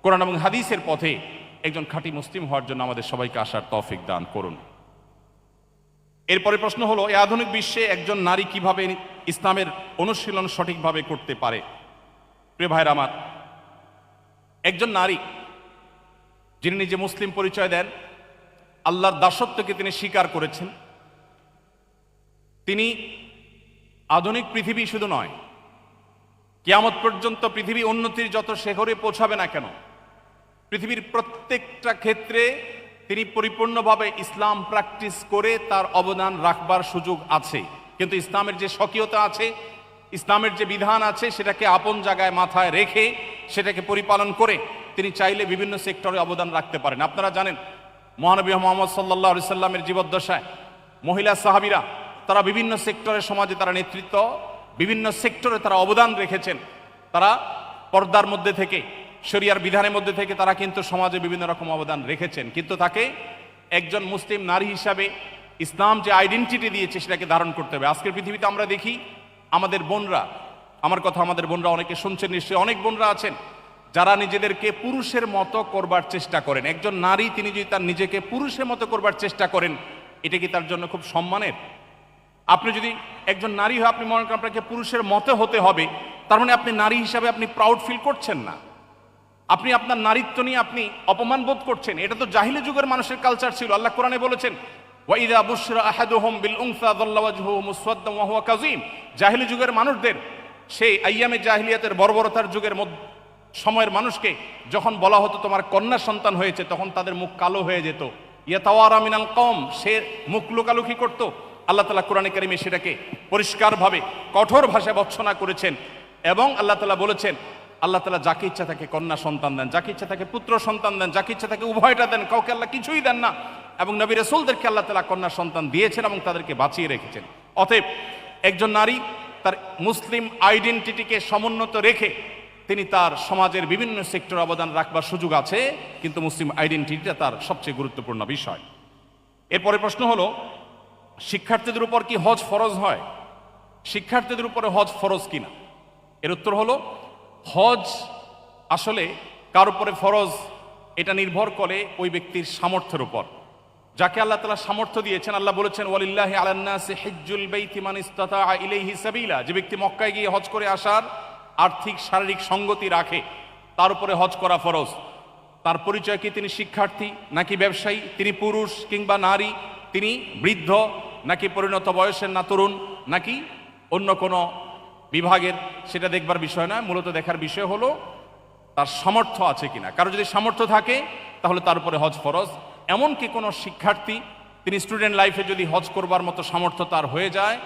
কোরআন এবং হাদিসের পথে একজন খাঁটি মুসলিম হওয়ার জন্য আমাদের সবাইকে আসার তৌফিক দান করুন। এরপরে প্রশ্ন হলো, এই আধুনিক বিশ্বে একজন নারী কিভাবে ইসলামের অনুশীলন সঠিকভাবে করতে পারে? প্রিয় ভাইরা আমার, একজন নারী যিনি নিজে মুসলিম পরিচয় দেন, আল্লাহর দাসত্বকে তিনি স্বীকার করেছেন, তিনি আধুনিক পৃথিবী শুধু নয়, কিয়ামত পর্যন্ত পৃথিবী উন্নতির যত শিখরে পৌঁছাবে না কেন, পৃথিবীর প্রত্যেকটা ক্ষেত্রে তিনি পরিপূর্ণভাবে ইসলাম প্র্যাকটিস করে তার অবদান রাখবার সুযোগ আছে। কিন্তু ইসলামের যে স্বকীয়তা আছে, ইসলামের যে বিধান আছে, সেটাকে আপন জায়গায় মাথায় রেখে সেটাকে পরিপালন করে তিনি চাইলে বিভিন্ন সেক্টরে অবদান রাখতে পারেন। আপনারা জানেন, মহানবী মুহাম্মদ সাল্লাল্লাহু আলাইহি সাল্লামের জীবদ্দশায় মহিলা সাহাবীরা তারা বিভিন্ন সেক্টরে সমাজে তারা নেতৃত্ব, বিভিন্ন সেক্টরে তারা অবদান রেখেছেন। তারা পর্দার মধ্যে থেকে, শরিয়ার বিধানের মধ্যে থেকে তারা কিন্তু সমাজে বিভিন্ন রকম অবদান রেখেছেন। কিন্তু তাকে একজন মুসলিম নারী হিসাবে ইসলাম যে আইডেন্টিটি দিয়েছে সেটাকে ধারণ করতে হবে। আজকের পৃথিবীতে আমরা দেখি আমাদের বোনরা, আমার কথা আমাদের বোনরা অনেকে শুনছেন নিশ্চয়ই, অনেক বোনরা আছেন যারা নিজেদেরকে পুরুষের মতো করবার চেষ্টা করেন। একজন নারী তিনি যদি তার নিজেকে পুরুষের মতো করবার চেষ্টা করেন, এটা কি তার জন্য খুব সম্মানের? আপনি যদি একজন নারী হয়, আপনি মনে করেন আপনাকে পুরুষের মতো হতে হবে, তার মানে আপনি নারী হিসাবে আপনি প্রাউড ফিল করছেন না, আপনি আপনার নারীত্ব নিয়ে আপনি অপমান বোধ করছেন। এটা তো জাহিলি যুগের মানুষের কালচার ছিল। আল্লাহ কোরআনে বলেছেন, ওয়াইদা বুশরা আহাদুহুম বিল উনসা যাল্লা ওয়াজহুহু মুসওয়াদ্দান ওয়া হুয়া কাযীম। জাহিলি যুগের মানুষদের, সেই আইয়ামে জাহিলিয়াতের বর্বরতার যুগের সময়ের মানুষকে যখন বলা হতো তোমার কন্যা সন্তান হয়েছে, তখন তাদের মুখ কালো হয়ে যেত। ইয়াতাওয়ারা মিনাল কওম, সে মুখ লুকালুকি করত। আল্লাহ তাআলা কোরআনে কারিমে সেটাকে পরিষ্কারভাবে কঠোর ভাষায় ভর্ৎসনা করেছেন। এবং আল্লাহ তাআলা বলেছেন, আল্লাহ তাআলা যাকে ইচ্ছা তাকে কন্যা সন্তান দেন, যাকে ইচ্ছা তাকে পুত্র সন্তান দেন, যাকে ইচ্ছা তাকে উভয়টা দেন, কাউকে আল্লাহ কিছুই দেন না। এবং নবী রাসূলদেরকে আল্লাহ তাআলা কন্যা সন্তান দিয়েছেন এবং তাদেরকে বাঁচিয়ে রেখেছেন। অতএব একজন নারী তার মুসলিম আইডেন্টিটিকে সমুন্নত রেখে তিনি তার সমাজের বিভিন্ন সেক্টরে অবদান রাখবার সুযোগ আছে, কিন্তু মুসলিম আইডেন্টিটিটা তার সবচেয়ে গুরুত্বপূর্ণ বিষয়। এরপরে প্রশ্ন হলো, শিক্ষার্থীদের উপর কি হজ ফরজ হয়? শিক্ষার্থীদের উপরে হজ ফরজ কিনা? এর উত্তর হলো, হজ আসলে কার উপরে ফরজ এটা নির্ভর করে ওই ব্যক্তির সামর্থ্যের উপর। যাকে আল্লাহ তাআলা সামর্থ্য দিয়েছেন, আল্লাহ বলেছেন ওয়ালিল্লাহি আলান নাসি হিজ্জুল বাইতি মান ইসতাতাআ ইলাইহি সাবিলা, যে ব্যক্তি মক্কায় গিয়ে হজ করে আসার আর্থিক শারীরিক সঙ্গতি রাখে তার উপরে হজ করা ফরজ। তার পরিচয় কি তিনি শিক্ষার্থী নাকি ব্যবসায়ী, তিনি পুরুষ কিংবা নারী, তিনি বৃদ্ধ নাকি পরিণত বয়সের না তরুণ নাকি অন্য কোনো বিভাগের, সেটা দেখবার বিষয় নয়। মূলত দেখার বিষয় হলো তার সামর্থ্য আছে কিনা। কারো যদি সামর্থ্য থাকে তাহলে তার উপরে হজ ফরজ। এমনকি কোনো শিক্ষার্থী তিনি স্টুডেন্ট লাইফে যদি হজ করবার মতো সামর্থ্য তার হয়ে যায়,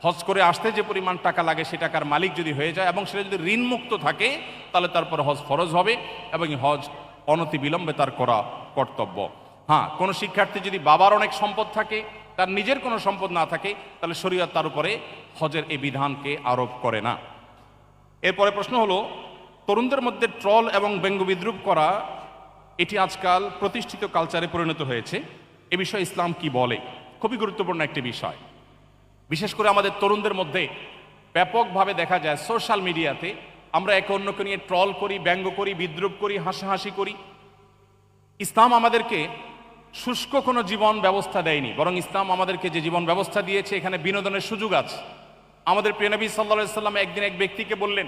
হজ করে আসতে যে পরিমাণ টাকা লাগে সে টাকার মালিক যদি হয়ে যায় এবং সেটা যদি ঋণমুক্ত থাকে তাহলে তারপরে হজ ফরজ হবে এবং হজ অনতিবিলম্বে তার করা কর্তব্য। হ্যাঁ, কোনো শিক্ষার্থী যদি বাবার অনেক সম্পদ থাকে, তার নিজের কোনো সম্পদ না থাকে, তাহলে শরীয়ত তার উপরে হজের এই বিধানকে আরোপ করে না। এরপরে প্রশ্ন হলো, তরুণদের মধ্যে ট্রল এবং ব্যঙ্গ বিদ্রুপ করা এটি আজকাল প্রতিষ্ঠিত কালচারে পরিণত হয়েছে। এ বিষয়ে ইসলাম কি বলে? খুবই গুরুত্বপূর্ণ একটি বিষয়। বিশেষ করে আমাদের তরুণদের মধ্যে ব্যাপকভাবে দেখা যায় সোশ্যাল মিডিয়াতে আমরা একে অন্যকে নিয়ে ট্রল করি, ব্যঙ্গ করি, বিদ্রুপ করি, হাসাহাসি করি। ইসলাম আমাদেরকে শুষ্ক কোনো জীবন ব্যবস্থা দেয়নি, বরং ইসলাম আমাদেরকে যে জীবন ব্যবস্থা দিয়েছে এখানে বিনোদনের সুযোগ আছে। আমাদের প্রিয় নবী সাল্লাল্লাহু আলাইহি সাল্লাম একদিন এক ব্যক্তিকে বললেন,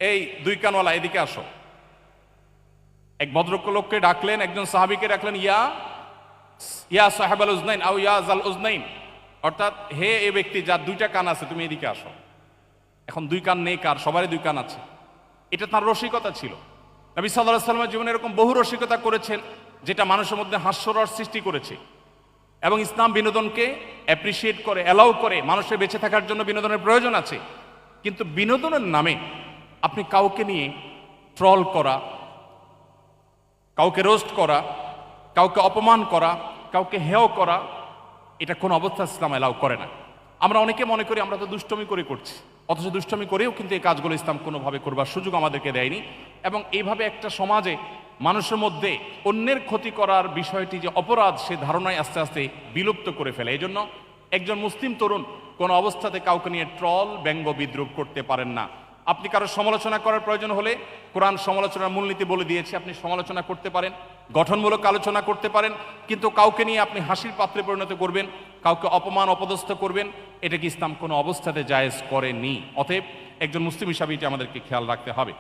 এই দুই কানওয়ালা এদিকে আসো। এক ভদ্রলোককে ডাকলেন, একজন সাহাবীকে ডাকলেন, ইয়া সাহেবাল উজনাইন আও ইয়া জাল উজনাইন, অর্থাৎ হে এ ব্যক্তি যার দুইটা কান আছে তুমি এদিকে আসো। এখন দুই কান নেই কার? সবারই দুই কান আছে। এটা তার রসিকতা ছিল। নবী সাল্লাল্লাহু আলাইহি সাল্লামের জীবনে এরকম বহু রসিকতা করেছেন যেটা মানুষের মধ্যে হাস্যরস সৃষ্টি করেছে। এবং ইসলাম বিনোদনকে অ্যাপ্রিসিয়েট করে, অ্যালাউ করে। মানুষের বেঁচে থাকার জন্য বিনোদনের প্রয়োজন আছে, কিন্তু বিনোদনের নামে আপনি কাউকে নিয়ে ট্রল করা, কাউকে রোস্ট করা, কাউকে অপমান করা, কাউকে হেয় করা, এটা কোন অবস্থা ইসলাম অ্যালাউ করে না। আমরা অনেকে মনে করি আমরা তো দুষ্টমি করে করছি, অথচ দুষ্টমি করেও কিন্তু এই কাজগুলো ইসলাম কোনোভাবে করবার সুযোগ আমাদেরকে দেয়নি। এবং এইভাবে একটা সমাজে মানুষের মধ্যে অন্যের ক্ষতি করার বিষয়টি যে অপরাধ, সে ধারণায় আস্তে আস্তে বিলুপ্ত করে ফেলে। এই জন্য একজন মুসলিম তরুণ কোনো অবস্থাতে কাউকে নিয়ে ট্রল, ব্যঙ্গ, বিদ্রুপ করতে পারেন না। আপনি কারো সমালোচনা করার প্রয়োজন হলে কোরআন সমালোচনার মূলনীতি বলে দিয়েছে, আপনি সমালোচনা করতে পারেন, গঠনমূলক আলোচনা করতে পারেন, কিন্তু কাউকে নিয়ে আপনি হাসির পাত্রে পরিণত করবেন, কাউকে অপমান অপদস্থ করবেন, এটা কি ইসলাম কোনো অবস্থাতে জায়েজ করেনি। অতএব একজন মুসলিম হিসাবে এটি আমাদেরকে খেয়াল রাখতে হবে।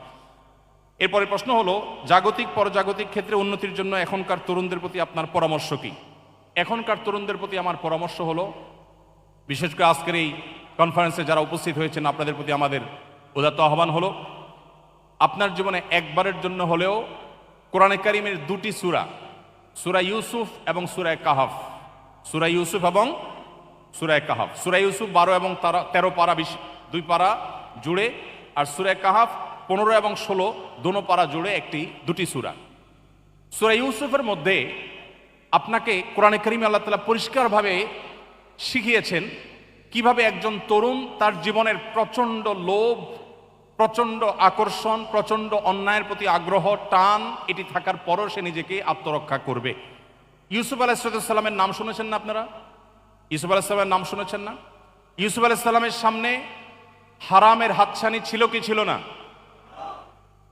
এরপরে প্রশ্ন হলো, জাগতিক পরজাগতিক ক্ষেত্রে উন্নতির জন্য এখনকার তরুণদের প্রতি আপনার পরামর্শ কি? এখনকার তরুণদের প্রতি আমার পরামর্শ হলো, বিশেষ করে আজকের এই কনফারেন্সে যারা উপস্থিত হয়েছেন আপনাদের প্রতি আমাদের উদাত্ত আহ্বান হলো, আপনার জীবনে একবারের জন্য হলেও কোরআনে কারিমের দুটি সূরা, সূরা ইউসুফ এবং সূরা কাহাফ, সূরা ইউসুফ এবং সূরা কাহাফ। সূরা ইউসুফ 12 এবং 13 পারা, 2 পারা জুড়ে, আর সূরা কাহাফ 15 এবং 16 দোনো পারা জুড়ে দুটি সূরা। সূরা ইউসুফের মধ্যে আপনাকে কোরআনে কারিমে আল্লাহ তাআলা পরিষ্কারভাবে শিখিয়েছেন কিভাবে একজন তরুণ তার জীবনের প্রচণ্ড লোভ, প্রচণ্ড আকর্ষণ, প্রচণ্ড অন্যায়ের প্রতি আগ্রহ, টান, এটি থাকার পরও সে নিজেকে আত্মরক্ষা করবে। ইউসুফ আলাইহিস সালামের নাম শুনেছেন না আপনারা? ইউসুফ আলাইহিস সালামের নাম শুনেছেন না? ইউসুফ আলাইহিস সালামের সামনে হারামের হাতছানি ছিল কি ছিল না?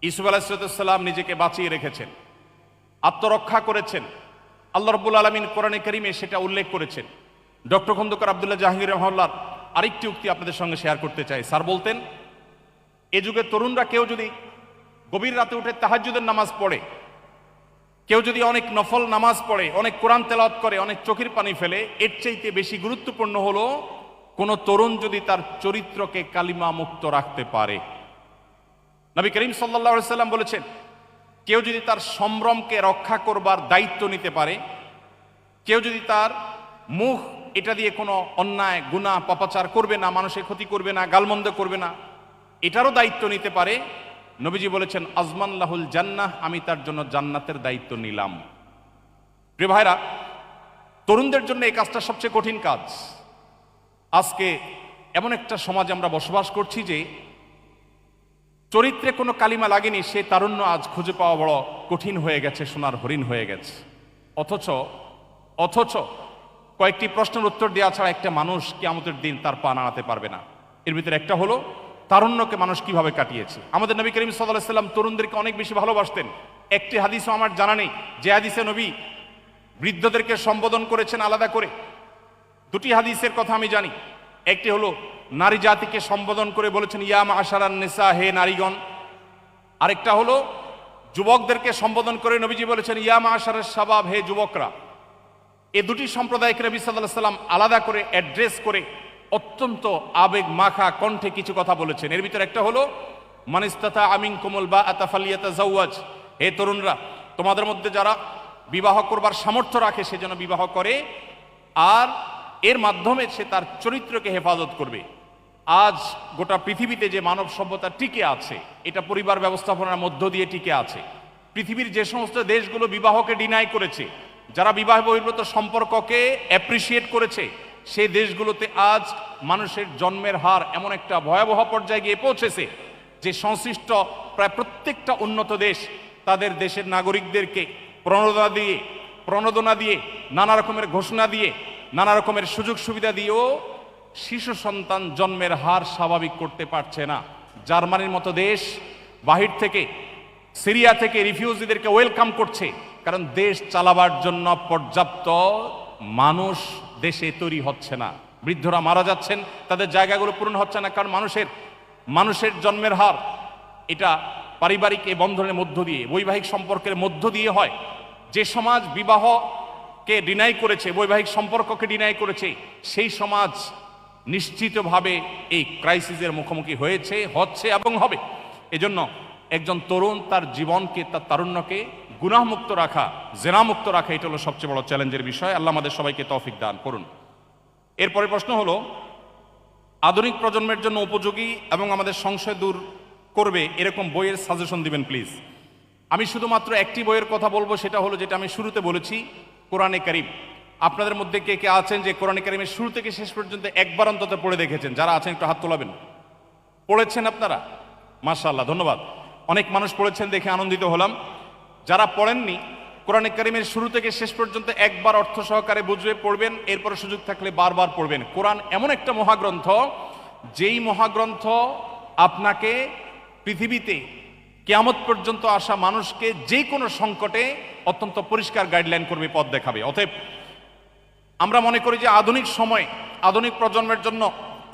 ইউসুফ আলাইহিস সালাম নিজেকে বাঁচিয়ে রেখেছেন, আত্মরক্ষা করেছেন। আল্লাহ রাব্বুল আলামিন কোরআনে কারিমে সেটা উল্লেখ করেছেন। ডক্টর খন্দকার আব্দুল্লাহ জাহাঙ্গীর রহমাহুল্লাহর আরেকটি উক্তি আপনাদের সঙ্গে শেয়ার করতে চাই। স্যার বলতেন, এ যুগের তরুণরা কেউ যদি গভীর রাতে উঠে তাহাজ্জুদের নামাজ পড়ে, কেউ যদি অনেক নফল নামাজ পড়ে, অনেক কোরআন তেলাওয়াত করে, অনেক চোখের পানি ফেলে, এর চাইতে বেশি গুরুত্বপূর্ণ হলো কোন তরুণ যদি তার চরিত্রকে কালিমা মুক্ত রাখতে পারে। নবী করিম সাল্লাল্লাহু আলাইহি সাল্লাম বলেছেন, কেউ যদি তার সম্ভ্রমকে রক্ষা করবার দায়িত্ব নিতে পারে, কেউ যদি তার মুখ এটা দিয়ে কোনো অন্যায়, গুনাহ, পাপাচার করবে না, মানুষের ক্ষতি করবে না, গালমন্দ করবে না, এটারও দায়িত্ব নিতে পারে, নবীজি বলেছেন আজমান লাহুল জান্নাহ, আমি তার জন্য জান্নাতের দায়িত্ব নিলাম। প্রিয় ভাইরা, তরুণদের জন্য এই কাজটা সবচেয়ে কঠিন কাজ। আজকে এমন একটা সমাজে আমরা বসবাস করছি যে চরিত্রে কোনো কালিমা লাগেনি, সে তারুণ্য আজ খুঁজে পাওয়া বড় কঠিন হয়ে গেছে, সোনার হরিণ হয়ে গেছে। অথচ অথচ কয়েকটি প্রশ্নের উত্তর দেওয়া ছাড়া একটা মানুষ কিয়ামতের দিন তার পা নাড়াতে পারবে না। এর ভিতরে একটা হলো তারুণ্যকে মানুষ কিভাবে কাটিয়েছে। আমাদের নবী করিম সাল্লাল্লাহু আলাইহি সাল্লাম তরুণদেরকে অনেক বেশি ভালোবাসতেন। একটি হাদিসও আমার জানা নেই যে হাদিসে নবী বৃদ্ধদেরকে সম্বোধন করেছেন আলাদা করে। দুটি হাদিসের কথা আমি জানি। একটি হলো নারী জাতিকে সম্বোধন করে বলেছেন ইয়া মাশারান নিসা, হে নারীগণ। আরেকটা হলো যুবকদেরকে সম্বোধন করে নবীজি বলেছেন ইয়া মাশারাস শাবাব, হে যুবকরা। এই দুটি সম্প্রদায়কে নবী সাল্লাল্লাহু আলাইহি সাল্লাম আলাদা করে অ্যাড্রেস করে অত্যন্ত আবেগ মাখা কণ্ঠে কিছু কথা বলেছেন। এর ভিতরে একটা হলো মান ইসতাতা মিনকুমুল বাআতা ফালিয়াতাজাওয়াজ, হে তরুণরা, তোমাদের মধ্যে যারা বিবাহ করবার সামর্থ্য রাখে সে যেন বিবাহ করে, আর এর মাধ্যমে সে তার চরিত্রকে হেফাজত করবে। আজ গোটা পৃথিবীতে যে মানব সভ্যতা টিকে আছে এটা পরিবার ব্যবস্থাপনার মধ্য দিয়ে টিকে আছে। পৃথিবীর যে সমস্ত দেশগুলো বিবাহকে ডিনাই করেছে, যারা বিবাহ বহির্ভূত সম্পর্ককে অ্যাপ্রিসিয়েট করেছে, সেই দেশগুলোতে আজ মানুষের জন্মের হার এমন একটা ভয়াবহ পর্যায়ে গিয়ে পৌঁছেছে যে সংশ্লিষ্ট প্রায় প্রত্যেকটা উন্নত দেশ তাদের দেশের নাগরিকদেরকে প্রণোদনা দিয়ে নানা রকমের ঘোষণা দিয়ে নানা রকমের সুযোগ সুবিধা দিয়েও শিশু সন্তান জন্মের হার স্বাভাবিক করতে পারছে না। জার্মানির মতো দেশ বাহির থেকে, সিরিয়া থেকে রিফিউজিদেরকে ওয়েলকাম করছে, কারণ দেশ চালাবার জন্য পর্যাপ্ত মানুষ দেশে তৈরি হচ্ছে না। বৃদ্ধরা মারা যাচ্ছেন, তাদের জায়গাগুলো পূরণ হচ্ছে না, কারণ মানুষের জন্মের হার এটা পারিবারিক এই বন্ধনের মধ্য দিয়ে, বৈবাহিক সম্পর্কের মধ্য দিয়ে হয়। যে সমাজ বিবাহকে ডিনাই করেছে, বৈবাহিক সম্পর্ককে ডিনাই করেছে, সেই সমাজ নিশ্চিতভাবে এই ক্রাইসিসের মুখোমুখি হয়েছে, হচ্ছে এবং হবে। এজন্য একজন তরুণ তার জীবনকে, তার তারুণ্যকে গুনাহমুক্ত রাখা, জেনামুক্ত রাখা, এটা হলো সবচেয়ে বড় চ্যালেঞ্জের বিষয়। আল্লাহ আমাদের সবাইকে তৌফিক দান করুন। এরপরে প্রশ্ন হলো আধুনিক প্রজন্মের জন্য উপযোগী এবং আমাদের সংশয় দূর করবে এরকম বইয়ের সাজেশন দিবেন প্লিজ। আমি শুধুমাত্র একটি বইয়ের কথা বলবো, সেটা হলো যেটা আমি শুরুতে বলেছি, কোরআনে কারীম। আপনাদের মধ্যে কে কে আছেন যে কোরআনে কারীমের শুরু থেকে শেষ পর্যন্ত একবার অন্তত পড়ে দেখেছেন? যারা আছেন একটু হাত তোলাবেন। পড়েছেন আপনারা? মাশাআল্লাহ, ধন্যবাদ। অনেক মানুষ পড়েছেন দেখে আনন্দিত হলাম। যারা পড়েননি, কোরআনে কারীমের শুরু থেকে শেষ পর্যন্ত একবার অর্থ সহকারে বুঝে পড়বেন, এরপরে সুযোগ থাকলে বারবার পড়বেন। কোরআন এমন একটা মহাগ্রন্থ, যেই মহাগ্রন্থ আপনাকে পৃথিবীতে কিয়ামত পর্যন্ত আসা মানুষকে যে কোনো সংকটে অত্যন্ত পরিষ্কার গাইডলাইন করবে, পথ দেখাবে। অতএব আমরা মনে করি যে আধুনিক সময়, আধুনিক প্রজন্মের জন্য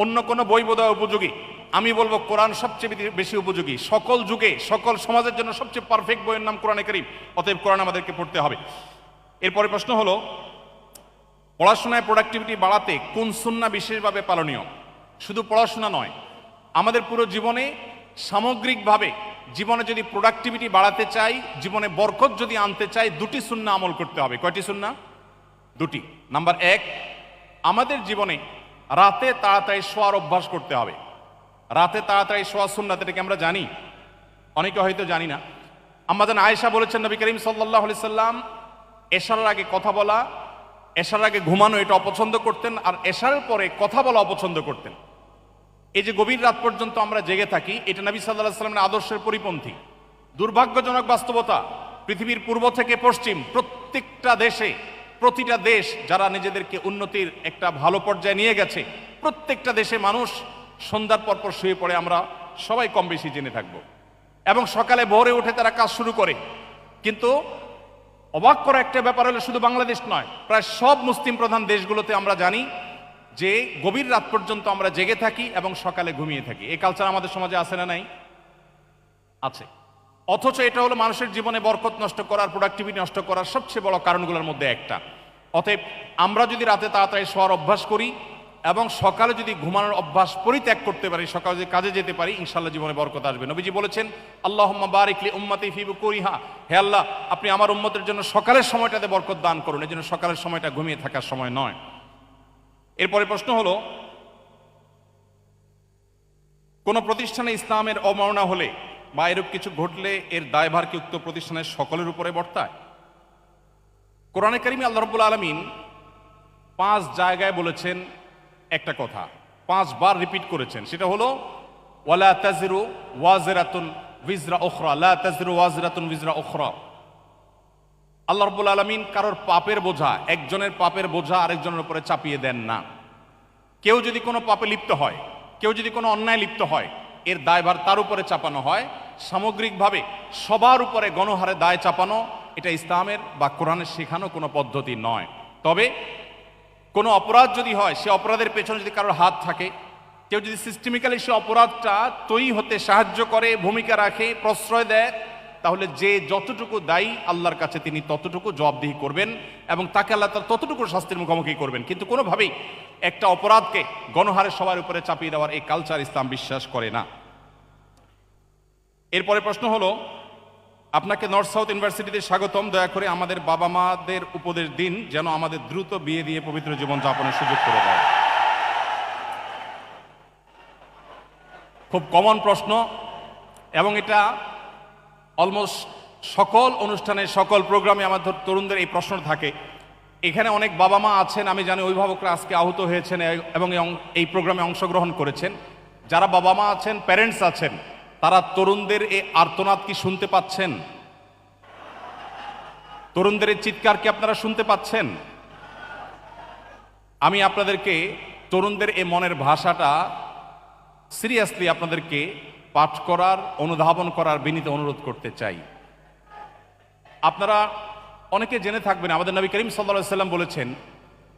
অন্য কোনো বই বোধহয় উপযোগী। আমি বলবো কোরআন সবচেয়ে বেশি উপযোগী। সকল যুগে, সকল সমাজের জন্য সবচেয়ে পারফেক্ট বইয়ের নাম কোরআনে কারীম। অতএব কোরআন আমাদেরকে পড়তে হবে। এরপরে প্রশ্ন হলো পড়াশোনায় প্রোডাক্টিভিটি বাড়াতে কোন সুন্নাহ বিশেষভাবে পালনীয়? শুধু পড়াশোনা নয়, আমাদের পুরো জীবনে সামগ্রিকভাবে জীবনে যদি প্রোডাক্টিভিটি বাড়াতে চাই, জীবনে বরকত যদি আনতে চাই, দুটি সুন্নাহ আমল করতে হবে। কয়টি সুন্নাহ? দুটি। নাম্বার এক, আমাদের জীবনে রাতে তাড়াতাড়ি শোয়ার অভ্যাস করতে হবে। রাতে তাড়াতাড়ি শোয়া সুন্নাত, এটাকে আমরা জানি, অনেকে হয়তো জানি না। আম্মাজান আয়েশা বলেছেন নবী করিম সাল্লাল্লাহু আলাইহি সাল্লাম এশারের আগে কথা বলা, এশারের আগে ঘুমানো এটা অপছন্দ করতেন, আর এশারের পরে কথা বলা অপছন্দ করতেন। এই যে গভীর রাত পর্যন্ত আমরা জেগে থাকি, এটা নবী সাল্লাল্লাহু আলাইহি সাল্লামের আদর্শের পরিপন্থী। দুর্ভাগ্যজনক বাস্তবতা, পৃথিবীর পূর্ব থেকে পশ্চিম প্রত্যেকটা দেশে, প্রতিটা দেশ যারা নিজেদেরকে উন্নতির একটা ভালো পর্যায়ে নিয়ে গেছে, প্রত্যেকটা দেশে মানুষ সন্ধ্যার পরপর শুয়ে পড়ে, আমরা সবাই কম বেশি জেনে থাকবো, এবং সকালে ভোরে উঠে তারা কাজ শুরু করে। কিন্তু অবাক করা একটা ব্যাপার হলো শুধু বাংলাদেশ নয়, প্রায় সব মুসলিম প্রধান দেশগুলোতে আমরা জানি যে গভীর রাত পর্যন্ত আমরা জেগে থাকি এবং সকালে ঘুমিয়ে থাকি। এই কালচার আমাদের সমাজে আছে না নাই? আছে। অথচ এটা হলো মানুষের জীবনে বরকত নষ্ট করার, প্রোডাক্টিভিটি নষ্ট করার সবচেয়ে বড় কারণগুলোর মধ্যে একটা। অতএব আমরা যদি রাতে তাড়াতাড়ি শোয়ার অভ্যাস করি এবং সকালে যদি ঘুমানোর অভ্যাস পরিত্যাগ করতে পারি, সকালে যদি কাজে যেতে পারি, ইনশাআল্লাহ জীবনে বরকত আসবে। নবীজি বলেছেন আল্লাহুম্মা বারিক লি উম্মতি ফি বুকুরিহা, হে আল্লাহ আপনি আমার উম্মতের জন্য সকালের সময়টাতে বরকত দান করুন। এই জন্য সকালের সময়টা ঘুমিয়ে থাকার সময় নয়। এরপরে প্রশ্ন হলো কোন প্রতিষ্ঠানে ইসলামের অবমাননা হলে বা এরূপ কিছু ঘটলে এর দায়ভার কি উক্ত প্রতিষ্ঠানের সকলের উপরে বর্তায়? কোরআনে কারিমে আল্লাহ রাব্বুল আলামিন 5 জায়গায় বলেছেন একটা কথা, 5 বার রিপিট করেছেন, সেটা হলো ওয়ালা তাজিরু ওয়াজিরাতুন উইজরা উখরা, লা তাজিরু ওয়াজিরাতুন উইজরা উখরা। আল্লাহ রাব্বুল আলামিন কারোর পাপের বোঝা, একজনের পাপের বোঝা আরেকজনের উপরে চাপিয়ে দেন না। কেউ যদি কোনো পাপে লিপ্ত হয়, কেউ যদি কোনো অন্যায় লিপ্ত হয়, এর দায়ভার তার উপরে চাপানো হয়। সামগ্রিকভাবে সবার উপরে গণহারে দায় চাপানো এটা ইসলামের বা কোরআনের শেখানো কোনো পদ্ধতি নয়। তবে কোনো অপরাধ যদি হয়, সে অপরাধের পেছনে যদি কারোর হাত থাকে, কেউ যদি সিস্টেমিক্যালি সে অপরাধটা তৈরি হতে সাহায্য করে, ভূমিকা রাখে, প্রশ্রয় দেয়, তাহলে যে যতটুকু দায়ী আল্লাহর কাছে তিনি ততটুকু জবাবদিহি করবেন এবং তাকে আল্লাহ তার ততটুকু শাস্তির মুখোমুখি করবেন। কিন্তু কোনোভাবেই একটা অপরাধকে গণহারে সবার উপরে চাপিয়ে দেওয়ার এই কালচার ইসলাম বিশ্বাস করে না। এরপরে প্রশ্ন হলো, আপনাকে নর্থ সাউথ ইউনিভার্সিটিতে স্বাগতম। দয়া করে আমাদের বাবা মাদের উপদেশ দিন যেন আমাদের দ্রুত বিয়ে দিয়ে পবিত্র জীবন যাপনের সুযোগ করে দেয়। খুব কমন প্রশ্ন এবং এটা অলমোস্ট সকল অনুষ্ঠানে, সকল প্রোগ্রামে আমাদের তরুণদের এই প্রশ্ন থাকে। এখানে অনেক বাবা মা আছেন, আমি জানি অভিভাবকরা আজকে আহত হয়েছেন এবং এই প্রোগ্রামে অংশগ্রহণ করেছেন। যারা বাবা মা আছেন, প্যারেন্টস আছেন, তারা তরুণদের এই আর্তনাদ কি শুনতে পাচ্ছেন? তরুণদের এই চিৎকার কি আপনারা শুনতে পাচ্ছেন? আমি আপনাদেরকে তরুণদের এই মনের ভাষাটা সিরিয়াসলি আপনাদেরকে পাঠ করার, অনুধাবন করার বিনীত অনুরোধ করতে চাই। আপনারা অনেকে জেনে থাকবেন, আমাদের নবী করিম সাল্লাল্লাহু আলাইহি সাল্লাম বলেছেন,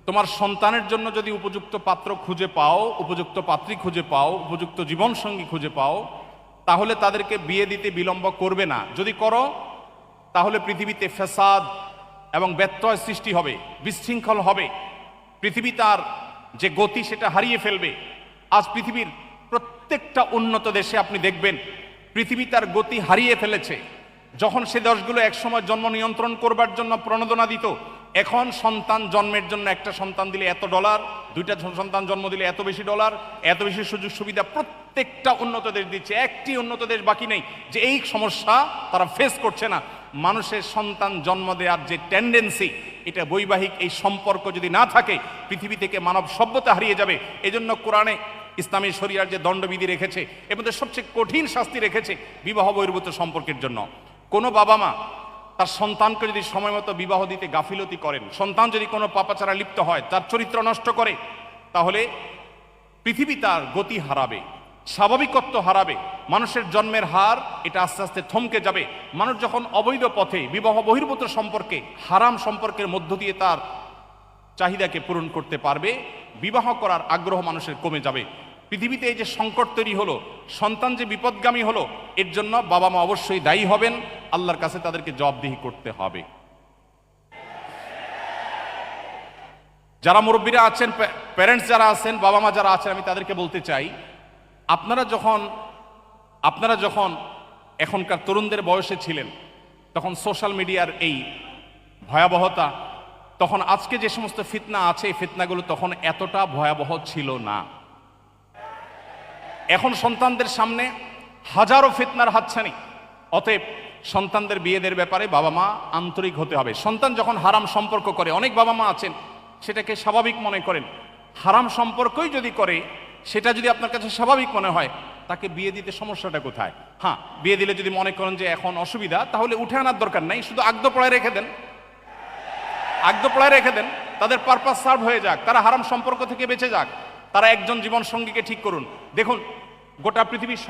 তোমার সন্তানের জন্য যদি উপযুক্ত পাত্র খুঁজে পাও, উপযুক্ত পাত্রী খুঁজে পাও, উপযুক্ত জীবনসঙ্গী খুঁজে পাও, তাহলে তাদেরকে বিয়ে দিতে বিলম্ব করবে না। যদি করো তাহলে পৃথিবীতে ফ্যাসাদ এবং ব্যত্যয় সৃষ্টি হবে, বিশৃঙ্খল হবে, পৃথিবী তার যে গতি সেটা হারিয়ে ফেলবে। আজ পৃথিবীর প্রত্যেকটা উন্নত দেশে আপনি দেখবেন পৃথিবী তার গতি হারিয়ে ফেলেছে। যখন সে দেশগুলো একসময় জন্ম নিয়ন্ত্রণ করবার জন্য প্রণোদনা দিত, এখন সন্তান জন্মের জন্য একটা সন্তান দিলে এত ডলার, দুইটা সন্তান জন্ম দিলে এত বেশি ডলার, এত বেশি সুযোগ সুবিধা প্রত্যেকটা উন্নত দেশ দিচ্ছে। একটি উন্নত দেশ বাকি নেই যে এই সমস্যা তারা ফেস করছে না। মানুষের সন্তান জন্ম দেওয়ার যে টেন্ডেন্সি, এটা বৈবাহিক এই সম্পর্ক যদি না থাকে, পৃথিবী থেকে মানব সভ্যতা হারিয়ে যাবে। এজন্য কোরআনে ইসলামী শরিয়ার যে দণ্ডবিধি রেখেছে, এর মধ্যে সবচেয়ে কঠিন শাস্তি রেখেছে বিবাহ বহির্ভূত সম্পর্কের জন্য। কোনো বাবা মা তার সন্তানকে যদি সময় মতো বিবাহ দিতে গাফিলতি করেন, সন্তান যদি কোনো পাপাচারা লিপ্ত হয়, তার চরিত্র নষ্ট করে, তাহলে পৃথিবী তার গতি হারাবে, স্বাভাবিকত্ব হারাবে, মানুষের জন্মের হার এটা আস্তে আস্তে থমকে যাবে। মানুষ যখন অবৈধ পথে বিবাহ বহির্ভূত সম্পর্কে, হারাম সম্পর্কের মধ্য দিয়ে তার চাহিদাকে পূরণ করতে পারবে, বিবাহ করার আগ্রহ মানুষের কমে যাবে। পৃথিবীতে এই যে সংকট তৈরি হলো, সন্তান যে বিপদগামী হলো, এর জন্য বাবা মা অবশ্যই দায়ী হবেন। আল্লাহর কাছে তাদেরকে জবাবদিহি করতে হবে। যারা মুরব্বীরা আছেন, প্যারেন্টস যারা আছেন, বাবা মা যারা আছেন, আমি তাদেরকে বলতে চাই, আপনারা যখন এখনকার তরুণদের বয়সে ছিলেন, তখন সোশ্যাল মিডিয়ার এই ভয়াবহতা, তখন আজকে যে সমস্ত ফিতনা আছে, এই ফিতনাগুলো তখন এতটা ভয়াবহ ছিল না। এখন সন্তানদের সামনে হাজারো ফিতনার হাতছানি। অতএব সন্তানদের বিয়েদের ব্যাপারে বাবা মা আন্তরিক হতে হবে। সন্তান যখন হারাম সম্পর্ক করে, অনেক বাবা মা আছেন সেটাকে স্বাভাবিক মনে করেন। হারাম সম্পর্কই যদি করে, সেটা যদি আপনার কাছে স্বাভাবিক মনে হয়, তাকে বিয়ে দিতে সমস্যাটা কোথায়? হ্যাঁ, বিয়ে দিলে যদি মনে করেন যে এখন অসুবিধা, তাহলে উঠে আনার দরকার নাই, শুধু আগদপড়ায় রেখে দেন, আগদপড়ায় রেখে দেন, তাদের পারপাস সার্ভ হয়ে যাক, তারা হারাম সম্পর্ক থেকে বেঁচে যাক, তারা একজন জীবন সঙ্গীকে ঠিক করুন। দেখুন, গোটা পৃথিবীর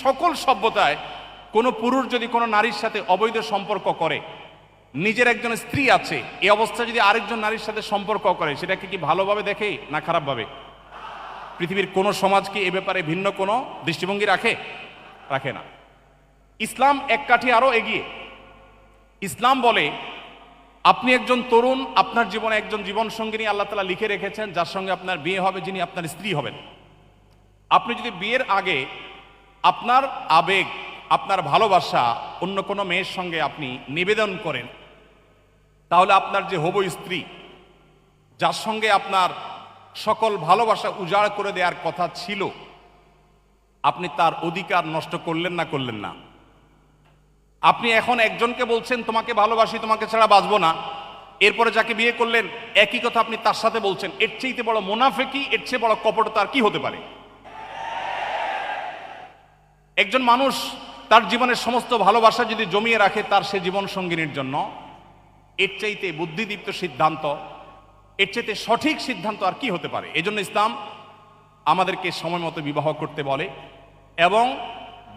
সকল সভ্যতায় কোনো পুরুষ যদি কোনো নারীর সাথে অবৈধ সম্পর্ক করে, নিজের একজন স্ত্রী আছে, এই অবস্থায় যদি আরেকজন নারীর সাথে সম্পর্ক করে, সেটাকে কি ভালোভাবে দেখে না খারাপভাবে? পৃথিবীর কোনো সমাজ কি এ ব্যাপারে ভিন্ন কোনো দৃষ্টিভঙ্গি রাখে না। ইসলাম এক কাঠি আরো এগিয়ে। ইসলাম বলে, আপনি একজন তরুণ, আপনার জীবনে একজন জীবন সঙ্গিনী আল্লাহ তাআলা লিখে রেখেছেন, যার সঙ্গে আপনার বিয়ে হবে, যিনি আপনার স্ত্রী হবেন। আপনি যদি বিয়ের আগে আপনার আবেগ, আপনার ভালোবাসা অন্য কোনো মেয়ের সঙ্গে আপনি নিবেদন করেন, তাহলে আপনার যে হবু স্ত্রী, যার সঙ্গে আপনার সকল ভালোবাসা উজাড় করে দেওয়ার কথা ছিল, আপনি তার অধিকার নষ্ট করলেন না? আপনি এখন একজনকে বলছেন তোমাকে ভালোবাসি, তোমাকে ছাড়া বাঁচবো না, এরপরে যাকে বিয়ে করলেন একই কথা আপনি তার সাথে বলছেন। এর চেয়ে বড় মুনাফিকি, এর চেয়ে বড় কপটতা আর কি হতে পারে? একজন মানুষ তার জীবনের সমস্ত ভালোবাসা যদি জমিয়ে রাখে তার সে জীবন সঙ্গিনীর জন্য, এর চাইতে বুদ্ধিদীপ্ত সিদ্ধান্ত, এর চাইতে সঠিক সিদ্ধান্ত আর কি হতে পারে? এই জন্য ইসলাম আমাদেরকে সময় মতো বিবাহ করতে বলে, এবং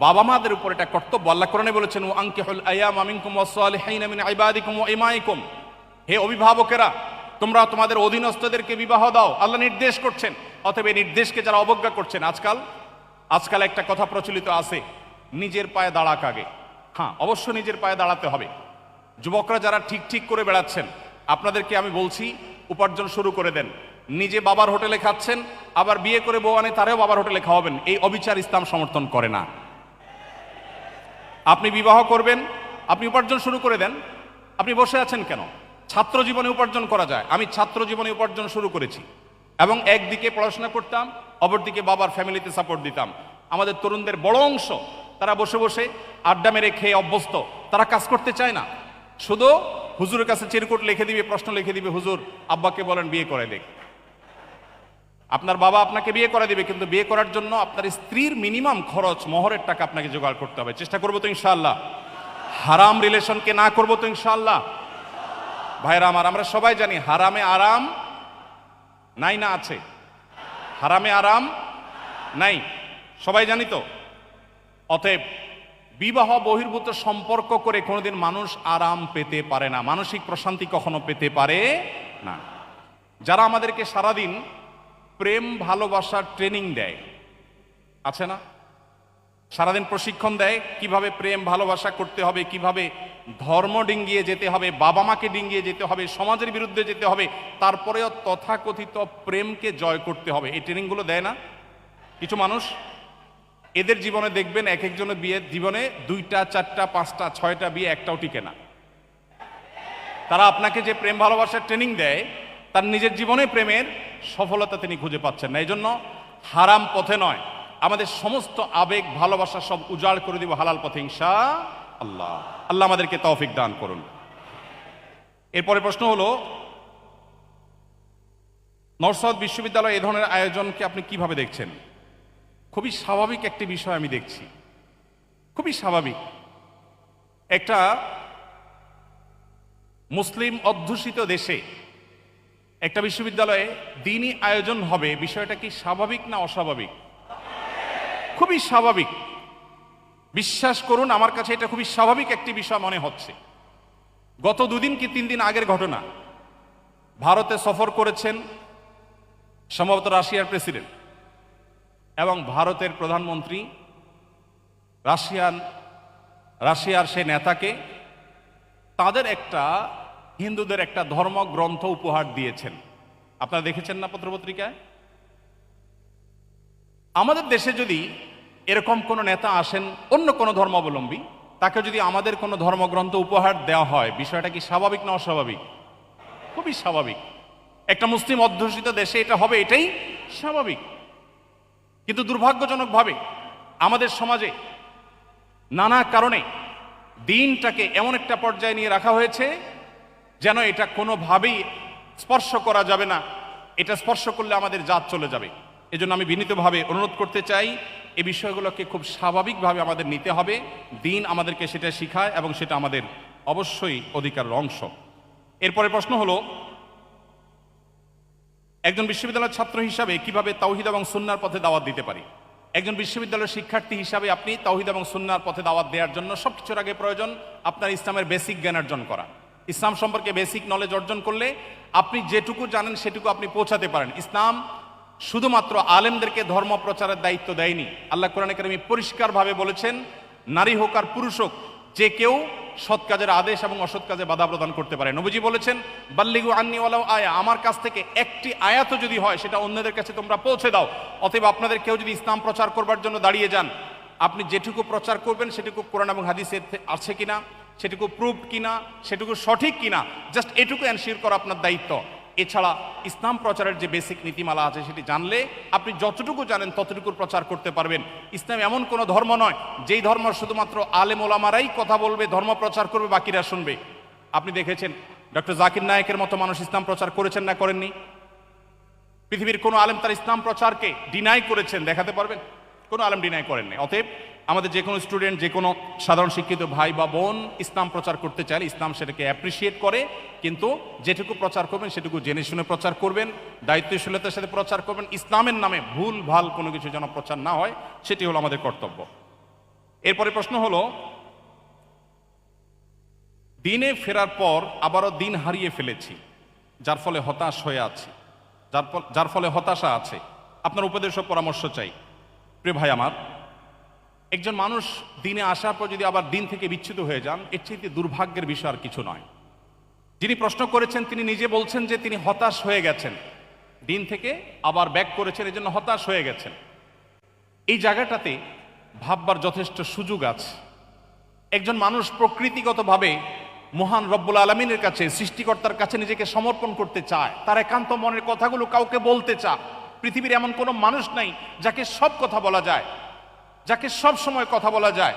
বাবা মাদের উপর এটা কর্তব্য। আল্লাহ কোরআনে বলেছেন, ও আনকিহুল আয়ামা মিনকুম ওয়াস-সালিহিনা মিন ইবাদিকুম ওয়া ইমাইকুম, হে অভিভাবকেরা তোমরা তোমাদের অধীনস্থদেরকে বিবাহ দাও। আল্লাহ নির্দেশ করছেন, অতএব এই নির্দেশকে যারা অবজ্ঞা করছেন, আজকাল একটা কথা প্রচলিত আছে, নিজের পায়ে দাঁড়াক আগে। হ্যাঁ, অবশ্য নিজের পায়ে দাঁড়াতে হবে। যুবকরা যারা ঠিক ঠিক করে বেড়াচ্ছেন, আপনাদেরকে আমি বলছি, উপার্জন শুরু করে দেন। নিজে বাবার হোটেলে খাচ্ছেন, আবার বিয়ে করে বউ আনে তারেও বাবার হোটেলে খাওয়াবেন, এই অবিচার ইসলাম সমর্থন করে না। আপনি বিবাহ করবেন, আপনি উপার্জন শুরু করে দেন। আপনি বসে আছেন কেন? ছাত্র জীবনে উপার্জন করা যায়। আমি ছাত্র জীবনে উপার্জন শুরু করেছি, এবং একদিকে পড়াশোনা করতাম, অপরদিকে বাবার ফ্যামিলিতে সাপোর্ট দিতাম। আমাদের তরুণদের বড় অংশ তারা বসে বসে আড্ডা মেরে খেয়ে অভ্যস্ত, তারা কাজ করতে চায় না। শুধু হুজুরের কাছে চিরকুট লিখে দিবে, প্রশ্ন লিখে দিবে, হুজুর আব্বাকে বলেন বিয়ে করে দেখ। আপনার বাবা আপনাকে বিয়ে করে দিবে, কিন্তু বিয়ে করার জন্য আপনার স্ত্রীর মিনিমাম খরচ, মোহরের টাকা আপনাকে জোগাড় করতে হবে। চেষ্টা করবো তো ইনশাআল্লাহ? হারাম রিলেশনকে না করবো তো ইনশাআল্লাহ? ভাইরা আমার, আমরা সবাই জানি হারামে আরাম নাই, না আছে? হারামে আরাম নাই, সবাই জানি তো। অতএব বিবাহ বহির্ভূত সম্পর্ক করে কোনোদিন মানুষ আরাম পেতে পারে না, মানসিক প্রশান্তি কখনো পেতে পারে না। যারা আমাদেরকে সারাদিন প্রেম ভালোবাসার ট্রেনিং দেয়, আছে না? সারাদিন প্রশিক্ষণ দেয় কিভাবে প্রেম ভালোবাসা করতে হবে, কিভাবে ধর্ম ডিঙ্গিয়ে যেতে হবে, বাবা মাকে ডিঙ্গিয়ে যেতে হবে, সমাজের বিরুদ্ধে যেতে হবে, তারপরেও তথাকথিত প্রেমকে জয় করতে হবে, এই ট্রেনিংগুলো দেয় না কিছু মানুষ? এদের জীবনে দেখবেন এক একজনের বিয়ের জীবনে 2টা 4টা 5টা 6টা বিয়ে, একটাও টিকে না। তারা আপনাকে যে প্রেম ভালোবাসার ট্রেনিং দেয়, তার নিজের জীবনে প্রেমের সফলতা তিনি খুঁজে পাচ্ছেন না। এই জন্য হারাম পথে নয়, আমাদের সমস্ত আবেগ ভালোবাসা সব উজাড় করে দিব হালাল পথে ইনশাআল্লাহ। আল্লাহ আমাদেরকে তৌফিক দান করুন। এরপরে প্রশ্ন হলো, নরসাদ বিশ্ববিদ্যালয় এ ধরনের আয়োজনকে আপনি কিভাবে দেখছেন? খুবই স্বাভাবিক একটি বিষয় আমি দেখছি, খুবই স্বাভাবিক। একটা মুসলিম অধ্যুষিত দেশে একটা বিশ্ববিদ্যালয়ে দ্বীনি আয়োজন হবে, বিষয়টা কি স্বাভাবিক না অস্বাভাবিক? খুবই স্বাভাবিক। বিশ্বাস করুন, আমার কাছে এটা খুবই স্বাভাবিক একটি বিষয় মনে হচ্ছে। গত 2 দিন কি 3 দিন আগের ঘটনা, ভারতে সফর করেছেন সম্ভবত রাশিয়ার প্রেসিডেন্ট, এবং ভারতের প্রধানমন্ত্রী রাশিয়ার সে নেতাকে তাদের একটা হিন্দুদের একটা ধর্মগ্রন্থ উপহার দিয়েছেন। আপনারা দেখেছেন না পত্রপত্রিকায়? আমাদের দেশে যদি এরকম কোনো নেতা আসেন অন্য কোনো ধর্মাবলম্বী, তাকে যদি আমাদের কোনো ধর্মগ্রন্থ উপহার দেওয়া হয়, বিষয়টা কি স্বাভাবিক না অস্বাভাবিক? খুবই স্বাভাবিক। একটা মুসলিম অধ্যুষিত দেশে এটা হবে, এটাই স্বাভাবিক। কিন্তু দুর্ভাগ্যজনকভাবে আমাদের সমাজে নানা কারণে দিনটাকে এমন একটা পর্যায়ে নিয়ে রাখা হয়েছে যেন এটা কোনোভাবেই স্পর্শ করা যাবে না, এটা স্পর্শ করলে আমাদের জাত চলে যাবে। এজন্য আমি বিনীতভাবে অনুরোধ করতে চাই, এই বিষয়গুলোকে খুব স্বাভাবিকভাবে আমাদের নিতে হবে। দিন আমাদেরকে সেটা শিখায় এবং সেটা আমাদের অবশ্যই অধিকারের অংশ। এরপরে প্রশ্ন হলো, একজন বিশ্ববিদ্যালয়ের ছাত্র হিসাবে কিভাবে তাওহীদ এবং সুন্নাহর পথে দাওয়াত দিতে পারি? একজন বিশ্ববিদ্যালয়ের শিক্ষার্থী হিসাবে আপনি তাওহীদ এবং সুন্নাহর পথে দাওয়াত দেওয়ার জন্য সবকিছুর আগে প্রয়োজন আপনার ইসলামের বেসিক জ্ঞান অর্জন করা। ইসলাম সম্পর্কে বেসিক নলেজ অর্জন করলে আপনি যেটুকু জানেন সেটুকু আপনি পৌঁছাতে পারেন। ইসলাম শুধুমাত্র আলেমদেরকে ধর্ম প্রচারের দায়িত্ব দেয়নি। আল্লাহ কোরআনে কারিমে পরিষ্কারভাবে বলেছেন, নারী হোক আর পুরুষ হোক, যে কেউ সৎ কাজের আদেশ এবং অসৎ কাজে বাধা প্রদান করতে পারে। নবীজি বলেছেন, বাল্লিগু আন্নি ওয়ালাউ আয়া, আমার কাছ থেকে একটি আয়াতও যদি হয় সেটা অন্যদের কাছে তোমরা পৌঁছে দাও। অতএব আপনাদের কেউ যদি ইসলাম প্রচার করবার জন্য দাঁড়িয়ে যান, আপনি যেটুকু প্রচার করবেন সেটুকু কোরআন এবং হাদিসে আছে কিনা, সেটুকু প্রুফড কিনা, সেটুকু সঠিক কিনা, জাস্ট এটুকু এনশিওর করা আপনার দায়িত্ব। এছাড়া ইসলাম প্রচারের যে বেসিক নীতিমালা আছে সেটি জানলে আপনি যতটুকু জানেন ততটুকুর প্রচার করতে পারবেন। ইসলাম এমন কোনো ধর্ম নয় যেই ধর্ম শুধুমাত্র আলেম ওলামারাই কথা বলবে, ধর্ম প্রচার করবে, বাকিরা শুনবে। আপনি দেখেছেন ডক্টর জাকির নায়েকের মতো মানুষ ইসলাম প্রচার করেছেন না করেননি? পৃথিবীর কোনো আলেম তার ইসলাম প্রচারকে ডিনাই করেছেন দেখাতে পারবেন? কোনো আলেম ডিনাই করেননি। অতএব আমাদের যে কোনো স্টুডেন্ট, যে কোনো সাধারণ শিক্ষিত ভাই বা বোন ইসলাম প্রচার করতে চাইলে ইসলাম সেটাকে অ্যাপ্রিসিয়েট করে, কিন্তু যেটুকু প্রচার করবেন সেটুকু জেনে শুনে প্রচার করবেন, দায়িত্বশীলতার সাথে প্রচার করবেন। ইসলামের নামে ভুল ভাল কোনো কিছু যেন প্রচার না হয়, সেটি হলো আমাদের কর্তব্য। এরপরে প্রশ্ন হলো, দিনে ফেরার পর আবারও দিন হারিয়ে ফেলেছি, যার ফলে হতাশ হয়ে আছি, যার ফলে হতাশা আছে, আপনার উপদেশ ও পরামর্শ চাই। প্রিয় ভাই আমার, একজন মানুষ দিনে আসার পর যদি আবার দিন থেকে বিচ্যুত হয়ে যান, এর চেয়ে দুর্ভাগ্যের বিষয় আর কিছু নয়। যিনি প্রশ্ন করেছেন তিনি নিজে বলছেন যে তিনি হতাশ হয়ে গেছেন, দিন থেকে আবার ব্যাক করেছেন, এই জন্য হতাশ হয়ে গেছেন। এই জায়গাটাতে ভাববার যথেষ্ট সুযোগ আছে। একজন মানুষ প্রকৃতিগতভাবে মহান রব্বুল আলমিনের কাছে, সৃষ্টিকর্তার কাছে নিজেকে সমর্পণ করতে চায়, তার একান্ত মনের কথাগুলো কাউকে বলতে চায়। পৃথিবীর এমন কোনো মানুষ নাই যাকে সব কথা বলা যায়, যাকে সব সময় কথা বলা যায়,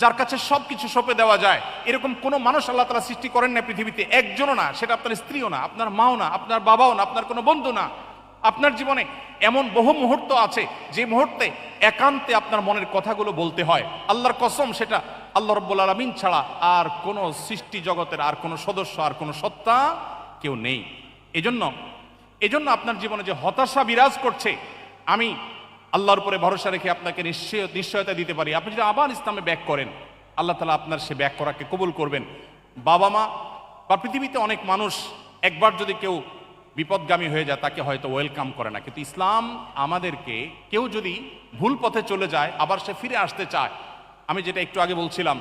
যার কাছে সব কিছু সঁপে দেওয়া যায়। এরকম কোনো মানুষ আল্লাহ তাআলা সৃষ্টি করেন না পৃথিবীতে, একজনও না। সেটা আপনার স্ত্রীও না, আপনার মাও না, আপনার বাবাও না, আপনার কোনো বন্ধু না। আপনার জীবনে এমন বহু মুহূর্ত আছে যে মুহূর্তে একান্তে আপনার মনের কথাগুলো বলতে হয়। আল্লাহর কসম, সেটা আল্লাহ রাব্বুল আলামিন ছাড়া আর কোনো সৃষ্টি জগতের আর কোনো সদস্য, আর কোনো সত্তা কেউ নেই। এজন্য আপনার জীবনে যে হতাশা বিরাজ করছে, আমি আল্লাহর উপরে ভরসা রেখে আপনাকে নিশ্চয়তা দিতে পারি, আপনি যদি আবার ইসলামে ব্যাক করেন, আল্লাহ তাআলা আপনার সে ব্যাক করাকে কবুল করবেন। বাবা মা বা পৃথিবীতে অনেক মানুষ একবার যদি কেউ বিপদগামী হয়ে যায় তাকে হয়তো ওয়েলকাম করে না, কিন্তু ইসলাম আমাদেরকে, কেউ যদি ভুল পথে চলে যায় আবার সে ফিরে আসতে চায়, আমি যেটা একটু আগে বলছিলাম,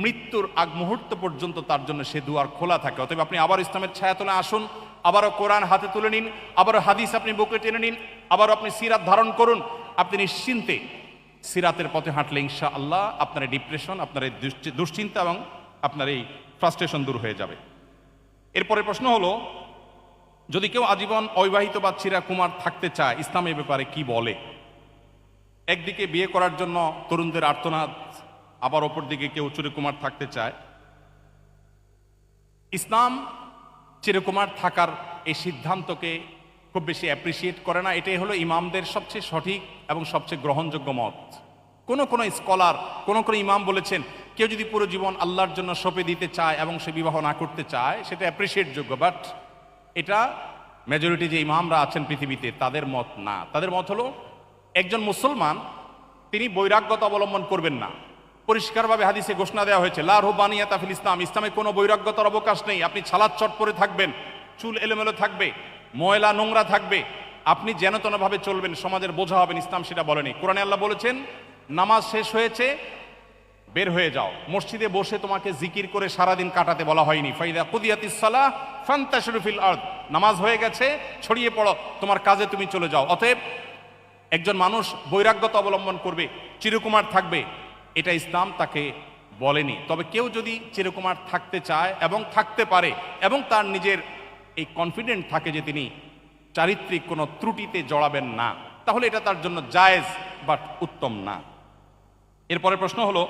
মৃত্যুর আগ মুহূর্ত পর্যন্ত তার জন্য সে দুয়ার খোলা থাকে। অতএব আপনি আবার ইসলামের ছায়াতলে আসুন, আবারও কোরআন হাতে তুলে নিন, আবারও হাদিস আপনি বুকে টেনে নিন, আবারও আপনি সিরাত ধারণ করুন। আপনি নিশ্চিন্তে সিরাতের পথে হাঁটলে ইনশাআল্লাহ আপনার এই ডিপ্রেশন, আপনার এই দুশ্চিন্তা এবং আপনার এই ফ্রাস্ট্রেশন দূর হয়ে যাবে। এরপরে প্রশ্ন হলো, যদি কেউ আজীবন অবিবাহিত বা চিরাকুমার থাকতে চায়, ইসলাম এ ব্যাপারে কি বলে? একদিকে বিয়ে করার জন্য তরুণদের আর্তনাদ, আবার অপর দিকে কেউ চিরকুমার থাকতে চায়। ইসলাম চিরকুমার থাকার এই সিদ্ধান্তকে খুব বেশি অ্যাপ্রিসিয়েট করে না। এটাই হলো ইমামদের সবচেয়ে সঠিক এবং সবচেয়ে গ্রহণযোগ্য মত। কোন স্কলার, কোন ইমাম বলেছেন, কেউ যদি পুরো জীবন আল্লাহর জন্য সঁপে দিতে চায় এবং সে বিবাহ না করতে চায়, সেটা অ্যাপ্রিসিয়েট যোগ্য। বাট এটা মেজরিটি যে ইমামরা আছেন পৃথিবীতে তাদের মত না। তাদের মত হলো, একজন মুসলমান তিনি বৈরাগ্যতা অবলম্বন করবেন না। পরিষ্কারভাবে হাদিসে ঘোষণা দেওয়া হয়েছে, লা রুহবানিয়াতা ফিল ইসলাম, ইসলামে কোনো বৈরাগ্যতার অবকাশ নেই। আপনি ছালাত চট পরে থাকবেন, চুল এলোমেলো থাকবে, ময়লা নোংরা থাকবে, আপনি যেন তেনভাবে চলবেন, সমাজের বোঝা হবেন, ইসলাম সেটা বলেনি। কোরআনে আল্লাহ বলেছেন, নামাজ শেষ হয়েছে বের হয়ে যাও, মসজিদে বসে তোমাকে জিকির করে সারাদিন কাটাতে বলা হয়নি। ফাইদা কুদিয়াতিস সালাহ ফান্তাশিরু ফিল আরদ, নামাজ হয়ে গেছে, ছড়িয়ে পড়ো, তোমার কাজে তুমি চলে যাও। অতএব একজন মানুষ বৈরাগ্যতা অবলম্বন করবে, চিরকুমার থাকবে, এটা ইসলাম তাকে বলেনি। তবে কেউ যদি চিরকুমার থাকতে চায় এবং থাকতে পারে এবং তার নিজের এই কনফিডেন্ট থাকে যে তিনি চারিত্রিক কোনো ত্রুটিতে জড়াবেন না, তাহলে এটা তার জন্য জায়েজ বাট উত্তম না। এরপরে প্রশ্ন হলো,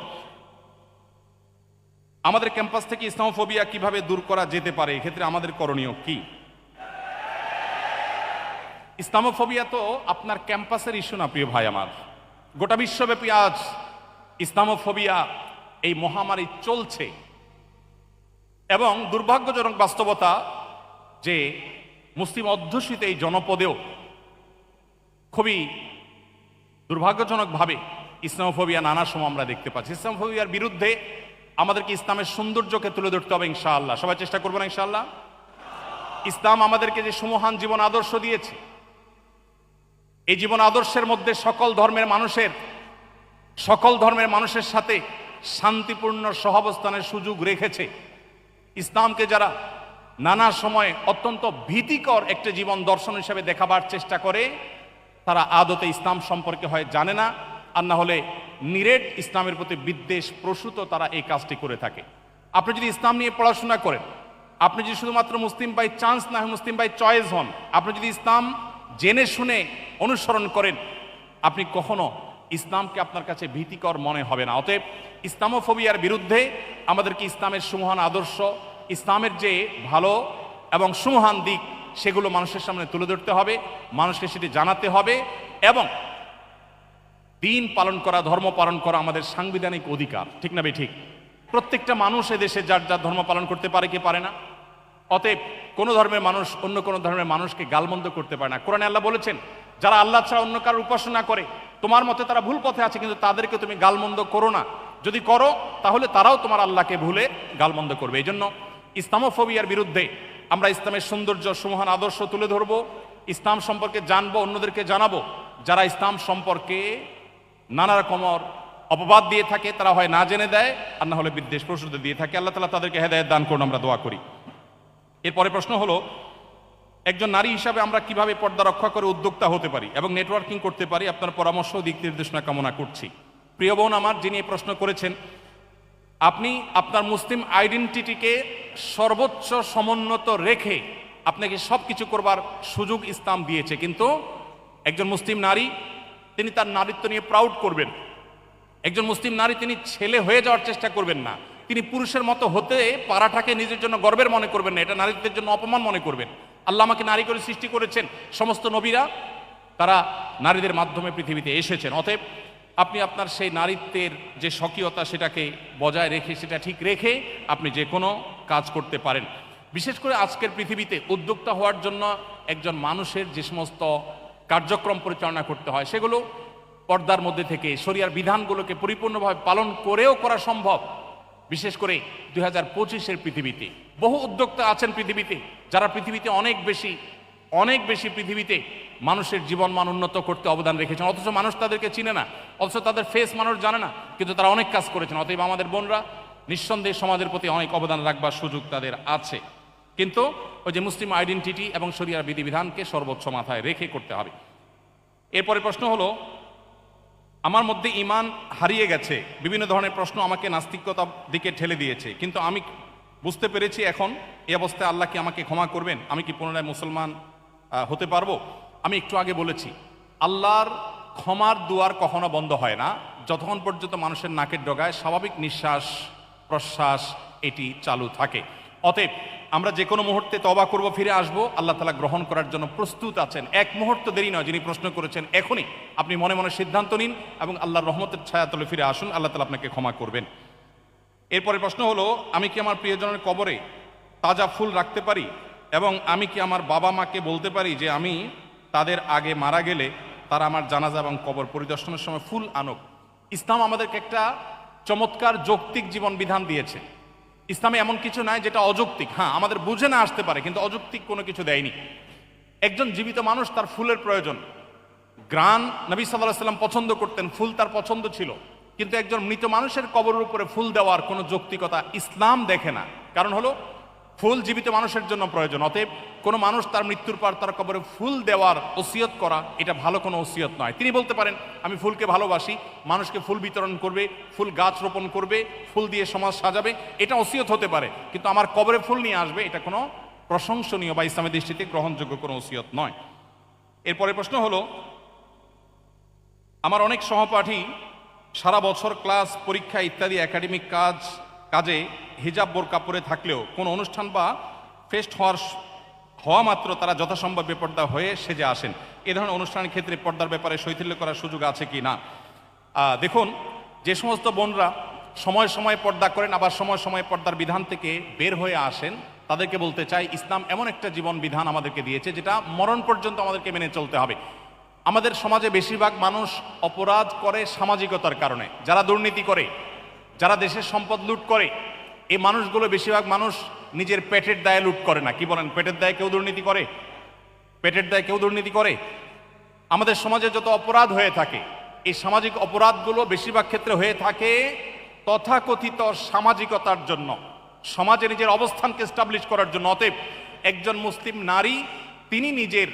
আমাদের ক্যাম্পাস থেকে ইসলামোফোবিয়া কিভাবে দূর করা যেতে পারে, এক্ষেত্রে আমাদের করণীয় কি? ইসলামোফোবিয়া তো আপনার ক্যাম্পাসের ইস্যু না প্রিয় ভাই আমার, গোটা বিশ্বব্যাপী আজ ইসলামোফোবিয়া এই মহামারী চলছে। এবং দুর্ভাগ্যজনক বাস্তবতা যে মুসলিম অধ্যুষিত এই জনপদেও খুবই দুর্ভাগ্যজনকভাবে ইসলামোফোবিয়া নানা সময় আমরা দেখতে পাচ্ছি। ইসলামোফোবিয়ার বিরুদ্ধে আমাদেরকে ইসলামের সৌন্দর্যকে তুলে ধরতে হবে ইনশাআল্লাহ। সবাই চেষ্টা করবো না ইনশাআল্লাহ? ইসলাম আমাদেরকে যে সুমহান জীবন আদর্শ দিয়েছে, এই জীবন আদর্শের মধ্যে সকল ধর্মের মানুষের সাথে শান্তিপূর্ণ সহাবস্থানের সুযোগ রেখেছে। ইসলামকে যারা নানা সময় অত্যন্ত ভীতিকর একটা জীবন দর্শন হিসেবে দেখাবার চেষ্টা করে, তারা আদতে ইসলাম সম্পর্কে হয় জানে না, আর না হলে নিরেট ইসলামের প্রতি বিদ্বেষ প্রসূত তারা এই কাজটি করে থাকে। আপনি যদি ইসলাম নিয়ে পড়াশোনা করেন, আপনি যদি শুধুমাত্র মুসলিম বাই চান্স না হয় মুসলিম বাই চয়েস হন, আপনি যদি ইসলাম জেনে শুনে অনুসরণ করেন, আপনি কখনো ইসলামকে আপনার কাছে ভীতিকর মনে হবে না। অতএব ইসলামোফোবিয়ার বিরুদ্ধে আমাদেরকে ইসলামের সুমহান আদর্শ, ইসলামের যে ভালো এবং সুমহান দিক, সেগুলো মানুষের সামনে তুলে ধরতে হবে, মানুষকে সেটি জানাতে হবে এবং দিন পালন করা, ধর্ম পালন করা আমাদের সাংবিধানিক অধিকার, ঠিক না ঠিক? প্রত্যেকটা মানুষ এদেশে যার যার ধর্ম পালন করতে পারে কি পারে না। অতএব কোনো ধর্মের মানুষ অন্য কোনো ধর্মের মানুষকে গালমন্দ করতে পারে না। কোরআনে আল্লাহ বলেছেন, যারা আল্লাহ ছাড়া অন্য কারোর উপাসনা করে তোমার মতে তারা ভুল পথে আছে, কিন্তু তাদেরকে তুমি গালমন্দ করো না। যদি করো তাহলে তারাও তোমার আল্লাহকে ভুলে গালমন্দ করবে। এই জন্য ইসলামোফোবিয়ার বিরুদ্ধে আমরা ইসলামের সৌন্দর্য, সুমহান আদর্শ তুলে ধরবো, ইসলাম সম্পর্কে জানবো, অন্যদেরকে জানাবো। যারা ইসলাম সম্পর্কে নানা রকমের অপবাদ দিয়ে থাকে তারা হয় না জেনে দেয়, আর না হলে বিদ্বেষ প্রসূত দিয়ে থাকে। আল্লাহ তাআলা তাদেরকে হেদায়েত দান করুন, আমরা দোয়া করি। এরপরে প্রশ্ন হলো, একজন নারী হিসাবে আমরা কিভাবে পর্দা রক্ষা করে উদ্যোক্তা হতে পারি এবং নেটওয়ার্কিং করতে পারি? আপনার পরামর্শ ও দিক নির্দেশনা কামনা করছি। প্রিয় বোন আমার, যিনি এই প্রশ্ন করেছেন, আপনি আপনার মুসলিম আইডেন্টিটিকে সর্বোচ্চ সমুন্নত রেখে আপনাকে সব কিছু করবার সুযোগ ইসলাম দিয়েছে, কিন্তু একজন মুসলিম নারী তিনি তার নারীত্ব নিয়ে প্রাউড করবেন। একজন মুসলিম নারী তিনি ছেলে হয়ে যাওয়ার চেষ্টা করবেন না, তিনি পুরুষের মতো হতে পারাটাকে নিজের জন্য গর্বের মনে করবেন না, এটা নারীত্বের জন্য অপমান মনে করবেন। আল্লাহ আমাকে নারী করে সৃষ্টি করেছেন, সমস্ত নবীরা তারা নারীদের মাধ্যমে পৃথিবীতে এসেছেন। অতএব আপনি আপনার সেই নারীত্বের যে স্বকীয়তা সেটাকে বজায় রেখে, সেটা ঠিক রেখে আপনি যে কোনো কাজ করতে পারেন। বিশেষ করে আজকের পৃথিবীতে উদ্যোক্তা হওয়ার জন্য একজন মানুষের যে সমস্ত কার্যক্রম পরিচালনা করতে হয় সেগুলো পর্দার মধ্যে থেকে শরিয়ার বিধানগুলোকে পরিপূর্ণভাবে পালন করেও করা সম্ভব। বিশেষ করে 2025-এর পৃথিবীতে বহু উদ্যোক্তা আছেন পৃথিবীতে, যারা পৃথিবীতে অনেক বেশি পৃথিবীতে মানুষের জীবনমান উন্নত করতে অবদান রেখেছেন, অথচ মানুষ তাদেরকে চিনে না, অথচ তাদের ফেস মানুষ জানে না, কিন্তু তারা অনেক কাজ করেছেন। অতএব আমাদের বোনরা নিঃসন্দেহে সমাজের প্রতি অনেক অবদান রাখবার সুযোগ তাদের আছে, কিন্তু ওই যে মুসলিম আইডেন্টিটি এবং শরিয়ার বিধিবিধানকে সর্বোচ্চ মাথায় রেখে করতে হবে। এরপরে প্রশ্ন হলো, আমার মধ্যে ঈমান হারিয়ে গেছে, বিভিন্ন ধরনের প্রশ্ন আমাকে নাস্তিকতার দিকে ঠেলে দিয়েছে, কিন্তু আমি বুঝতে পেরেছি এখন এই অবস্থায় আল্লাহ কি আমাকে ক্ষমা করবেন? আমি কি পুনরায় মুসলমান হতে পারবো? আমি একটু আগে বলেছি, আল্লাহর ক্ষমার দুয়ার কখনো বন্ধ হয় না যতক্ষণ পর্যন্ত মানুষের নাকের ডগায় স্বাভাবিক নিঃশ্বাস প্রশ্বাস এটি চালু থাকে। অতএব আমরা যে কোনো মুহূর্তে তওবা করব, ফিরে আসব, আল্লাহ তাআলা গ্রহণ করার জন্য প্রস্তুত আছেন। এক মুহূর্ত দেরি নয়, যিনি প্রশ্ন করেছেন এখনই আপনি মনে মনে সিদ্ধান্ত নিন এবং আল্লাহর রহমতের ছায়াতলে ফিরে আসুন, আল্লাহ তাআলা আপনাকে ক্ষমা করবেন। এরপরে প্রশ্ন হলো, আমি কি আমার প্রিয়জনের কবরে তাজা ফুল রাখতে পারি এবং আমি কি আমার বাবা মাকে বলতে পারি যে আমি তাদের আগে মারা গেলে তারা আমার জানাজা এবং কবর পরিদর্শনের সময় ফুল আনুক? ইসলাম আমাদেরকে একটা চমৎকার যৌক্তিক জীবন বিধান দিয়েছে। ইসলামে এমন কিছু নাই যেটা অযৌক্তিক। হ্যাঁ, আমাদের বুঝে না আসতে পারে, কিন্তু অযৌক্তিক কোনো কিছু দেয়নি। একজন জীবিত মানুষ তার ফুলের প্রয়োজন, গ্রান নবী সাল্লাল্লাহু আলাইহি ওয়াসাল্লাম পছন্দ করতেন, ফুল তার পছন্দ ছিল, কিন্তু একজন মৃত মানুষের কবরের উপরে ফুল দেওয়ার কোনো যৌক্তিকতা ইসলাম দেখে না। কারণ হলো ফুল জীবিত মানুষের জন্য প্রয়োজন। অতএব কোনো মানুষ তার মৃত্যুর পর তার কবরে ফুল দেওয়ার ওসিয়ত করা এটা ভালো কোনো ওসিয়ত নয়। তিনি বলতে পারেন আমি ফুলকে ভালোবাসি, মানুষকে ফুল বিতরণ করবে, ফুল গাছ রোপণ করবে, ফুল দিয়ে সমাজ সাজাবে, এটা ওসিয়ত হতে পারে, কিন্তু আমার কবরে ফুল নিয়ে আসবে এটা কোনো প্রশংসনীয় বা ইসলামের দৃষ্টিতে গ্রহণযোগ্য কোনো ওসিয়ত নয়। এরপরে প্রশ্ন হলো, আমার অনেক সহপাঠী সারা বছর ক্লাস, পরীক্ষা ইত্যাদি একাডেমিক কাজে হিজাব বোরকা পরে থাকলেও কোনো অনুষ্ঠান বা ফেস্ট হওয়া মাত্র তারা যথাসম্ভব বেপর্দা হয়ে সেজে আসেন। এ ধরনের অনুষ্ঠানের ক্ষেত্রে পর্দার ব্যাপারে শৈথিল্য করার সুযোগ আছে কি না? দেখুন, যে সমস্ত বোনরা সময় সময় পর্দা করেন আবার সময় সময় পর্দার বিধান থেকে বের হয়ে আসেন, তাদেরকে বলতে চাই ইসলাম এমন একটা জীবন বিধান আমাদেরকে দিয়েছে যেটা মরণ পর্যন্ত আমাদেরকে মেনে চলতে হবে। আমাদের সমাজে বেশিরভাগ মানুষ অপরাধ করে সামাজিকতার কারণে, যারা দুর্নীতি করে, যারা দেশের সম্পদ লুট করে, এই মানুষগুলো বেশিরভাগ মানুষ নিজের পেটের দায়ে লুট করে না। কি বলেন, পেটের দায়ে কেউ দুর্নীতি করে? পেটের দায়ে কেউ দুর্নীতি করে? আমাদের সমাজে যত অপরাধ হয়ে থাকে, এই সামাজিক অপরাধগুলো বেশিরভাগ ক্ষেত্রে হয়ে থাকে তথাকথিত সামাজিকতার জন্য, সমাজে নিজের অবস্থানকে এস্টাবলিশ করার জন্য। অতএব একজন মুসলিম নারী তিনি নিজের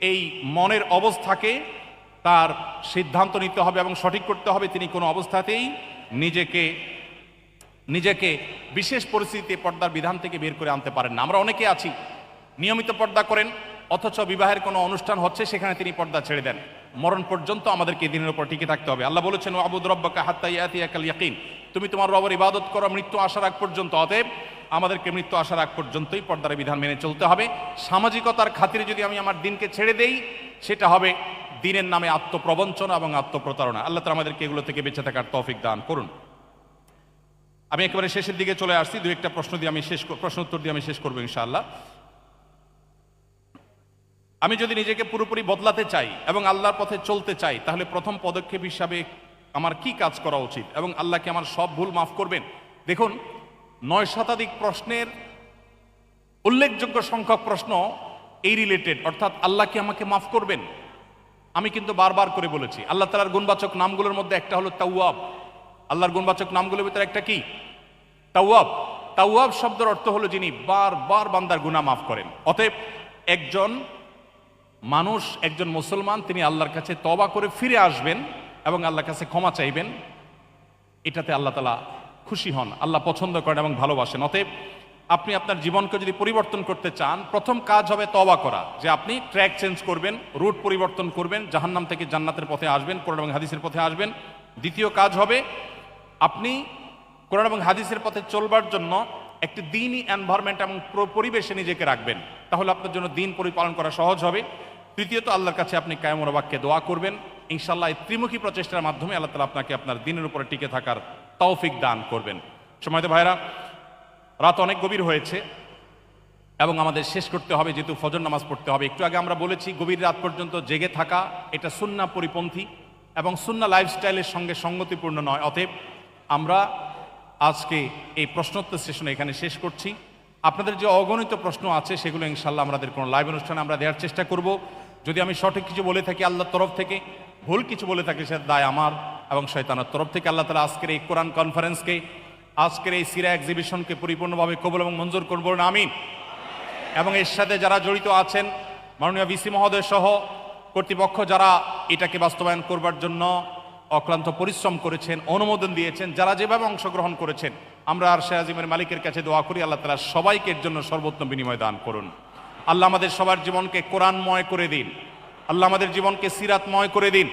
এই মনের অবস্থাকে তার সিদ্ধান্ত নিতে হবে এবং সঠিক করতে হবে। তিনি কোনো অবস্থাতেই নিজেকে বিশেষ পরিস্থিতিতে পর্দার বিধান থেকে বের করে আনতে পারেন না। আমরা অনেকে আছি নিয়মিত পর্দা করেন, অথচ বিবাহের কোনো অনুষ্ঠান হচ্ছে সেখানে তিনি পর্দা ছেড়ে দেন। মরণ পর্যন্ত আমাদেরকে দিনের উপর টিকে থাকতে হবে। আল্লাহ বলেছেন ওয়াবুদ রব্বাকা হাত্তা ইয়াতিয়াকাল ইয়াকিন, তুমি তোমার রবের ইবাদত করো মৃত্যু আসার আগ পর্যন্ত। অতএব আমাদেরকে মৃত্যু আসার আগ পর্যন্তই পর্দার বিধান মেনে চলতে হবে। সামাজিকতার খাতিরে যদি আমি আমার দিনকে ছেড়ে দেই, সেটা হবে দ্বীনের নামে আত্মপ্রবঞ্চনা এবং আত্মপ্রতারণা। আল্লাহ তাআলা আমাদেরকে এগুলো থেকে বেঁচে থাকার তৌফিক দান করুন। আমি একেবারে শেষের দিকে চলে আসছি, দুই একটা প্রশ্ন উত্তর দিয়ে আমি শেষ করবো ইনশাআল্লাহ। আমি যদি নিজেকে পুরোপুরি বদলাতে চাই এবং আল্লাহর পথে চলতে চাই, তাহলে প্রথম পদক্ষেপ হিসাবে আমার কি কাজ করা উচিত এবং আল্লাহকে আমার সব ভুল মাফ করবেন? দেখুন, 9 শতাধিক প্রশ্নের উল্লেখযোগ্য সংখ্যক প্রশ্ন এই রিলেটেড, অর্থাৎ আল্লাহ কি আমাকে মাফ করবেন। আমি কিন্তু বারবার করে বলেছি, আল্লাহ তাআলার গুণবাচক নামগুলোর মধ্যে একটা হলো তাওয়াব। আল্লাহর গুণবাচক নামগুলোর ভিতরে একটা কি? তাওয়াব। তাওয়াব শব্দের অর্থ হলো যিনি বারবার বান্দার গুনাহ মাফ করেন। অতএব একজন মানুষ, একজন মুসলমান, তিনি আল্লাহর কাছে তওবা করে ফিরে আসবেন এবং আল্লাহর কাছে ক্ষমা চাইবেন, এটাতে আল্লাহ তাআলা খুশি হন, আল্লাহ পছন্দ করেন এবং ভালোবাসেন। অতএব আপনি আপনার জীবনকে যদি পরিবর্তন করতে চান, প্রথম কাজ হবে তওবা করা, যে আপনি ট্র্যাক চেঞ্জ করবেন, রুট পরিবর্তন করবেন, জাহান্নাম থেকে জান্নাতের পথে আসবেন, কোরআন এবং হাদিসের পথে আসবেন। দ্বিতীয় কাজ হবে আপনি কোরআন এবং হাদিসের পথে চলবার জন্য একটি দ্বীনি এনভায়রনমেন্ট এবং পরিবেশে নিজেকে রাখবেন, তাহলে আপনার জন্য দ্বীন পরিপালন করা সহজ হবে। তৃতীয়ত আল্লাহর কাছে আপনি কায়েমুল বাক্যে দোয়া করবেন। ইনশাআল্লাহ এই ত্রিমুখী প্রচেষ্টার মাধ্যমে আল্লাহ তাআলা আপনাকে আপনার দ্বীনের উপরে টিকে থাকার তৌফিক দান করবেন। সময়ত ভাইরা, রাত অনেক গভীর হয়েছে এবং আমাদের শেষ করতে হবে, যেহেতু ফজর নামাজ পড়তে হবে। একটু আগে আমরা বলেছি, গভীর রাত পর্যন্ত জেগে থাকা এটা সুন্নাহ পরিপন্থী এবং সুন্নাহ লাইফস্টাইলের সঙ্গে সঙ্গতিপূর্ণ নয়। অতএব আমরা আজকে এই প্রশ্নোত্তর সেশন এখানে শেষ করছি। আপনাদের যে অগণিত প্রশ্ন আছে সেগুলো ইনশাআল্লাহ আমাদের কোনো লাইভ অনুষ্ঠানে আমরা দেওয়ার চেষ্টা করব। যদি আমি সঠিক কিছু বলে থাকি আল্লাহর তরফ থেকে, ভুল কিছু বলে থাকি সে দায় আমার এবং শয়তানের তরফ থেকে। আল্লাহ তাআলা আজকের এই কোরআন কনফারেন্সকে, আজকের এই সিরা এক্সিবিশনকে পরিপূর্ণভাবে কবুল এবং মঞ্জুর করবেন, আমিন। এবং এর সাথে যারা জড়িত আছেন, মাননীয় ভিসি মহোদয় সহ কর্তৃপক্ষ যারা এটাকে বাস্তবায়ন করবার জন্য অক্লান্ত পরিশ্রম করেছেন, অনুমোদন দিয়েছেন, যারা যেভাবে অংশগ্রহণ করেছেন, আমরা আরশে আজিমের মালিকের কাছে দোয়া করি আল্লাহ তাআলা সবাইকে এর জন্য সর্বোত্তম বিনিময় দান করুন। আল্লাহ আমাদের সবার জীবনকে কোরআনময় করে দিন, আল্লাহ আমাদের জীবনকে সিরাতময় করে দিন।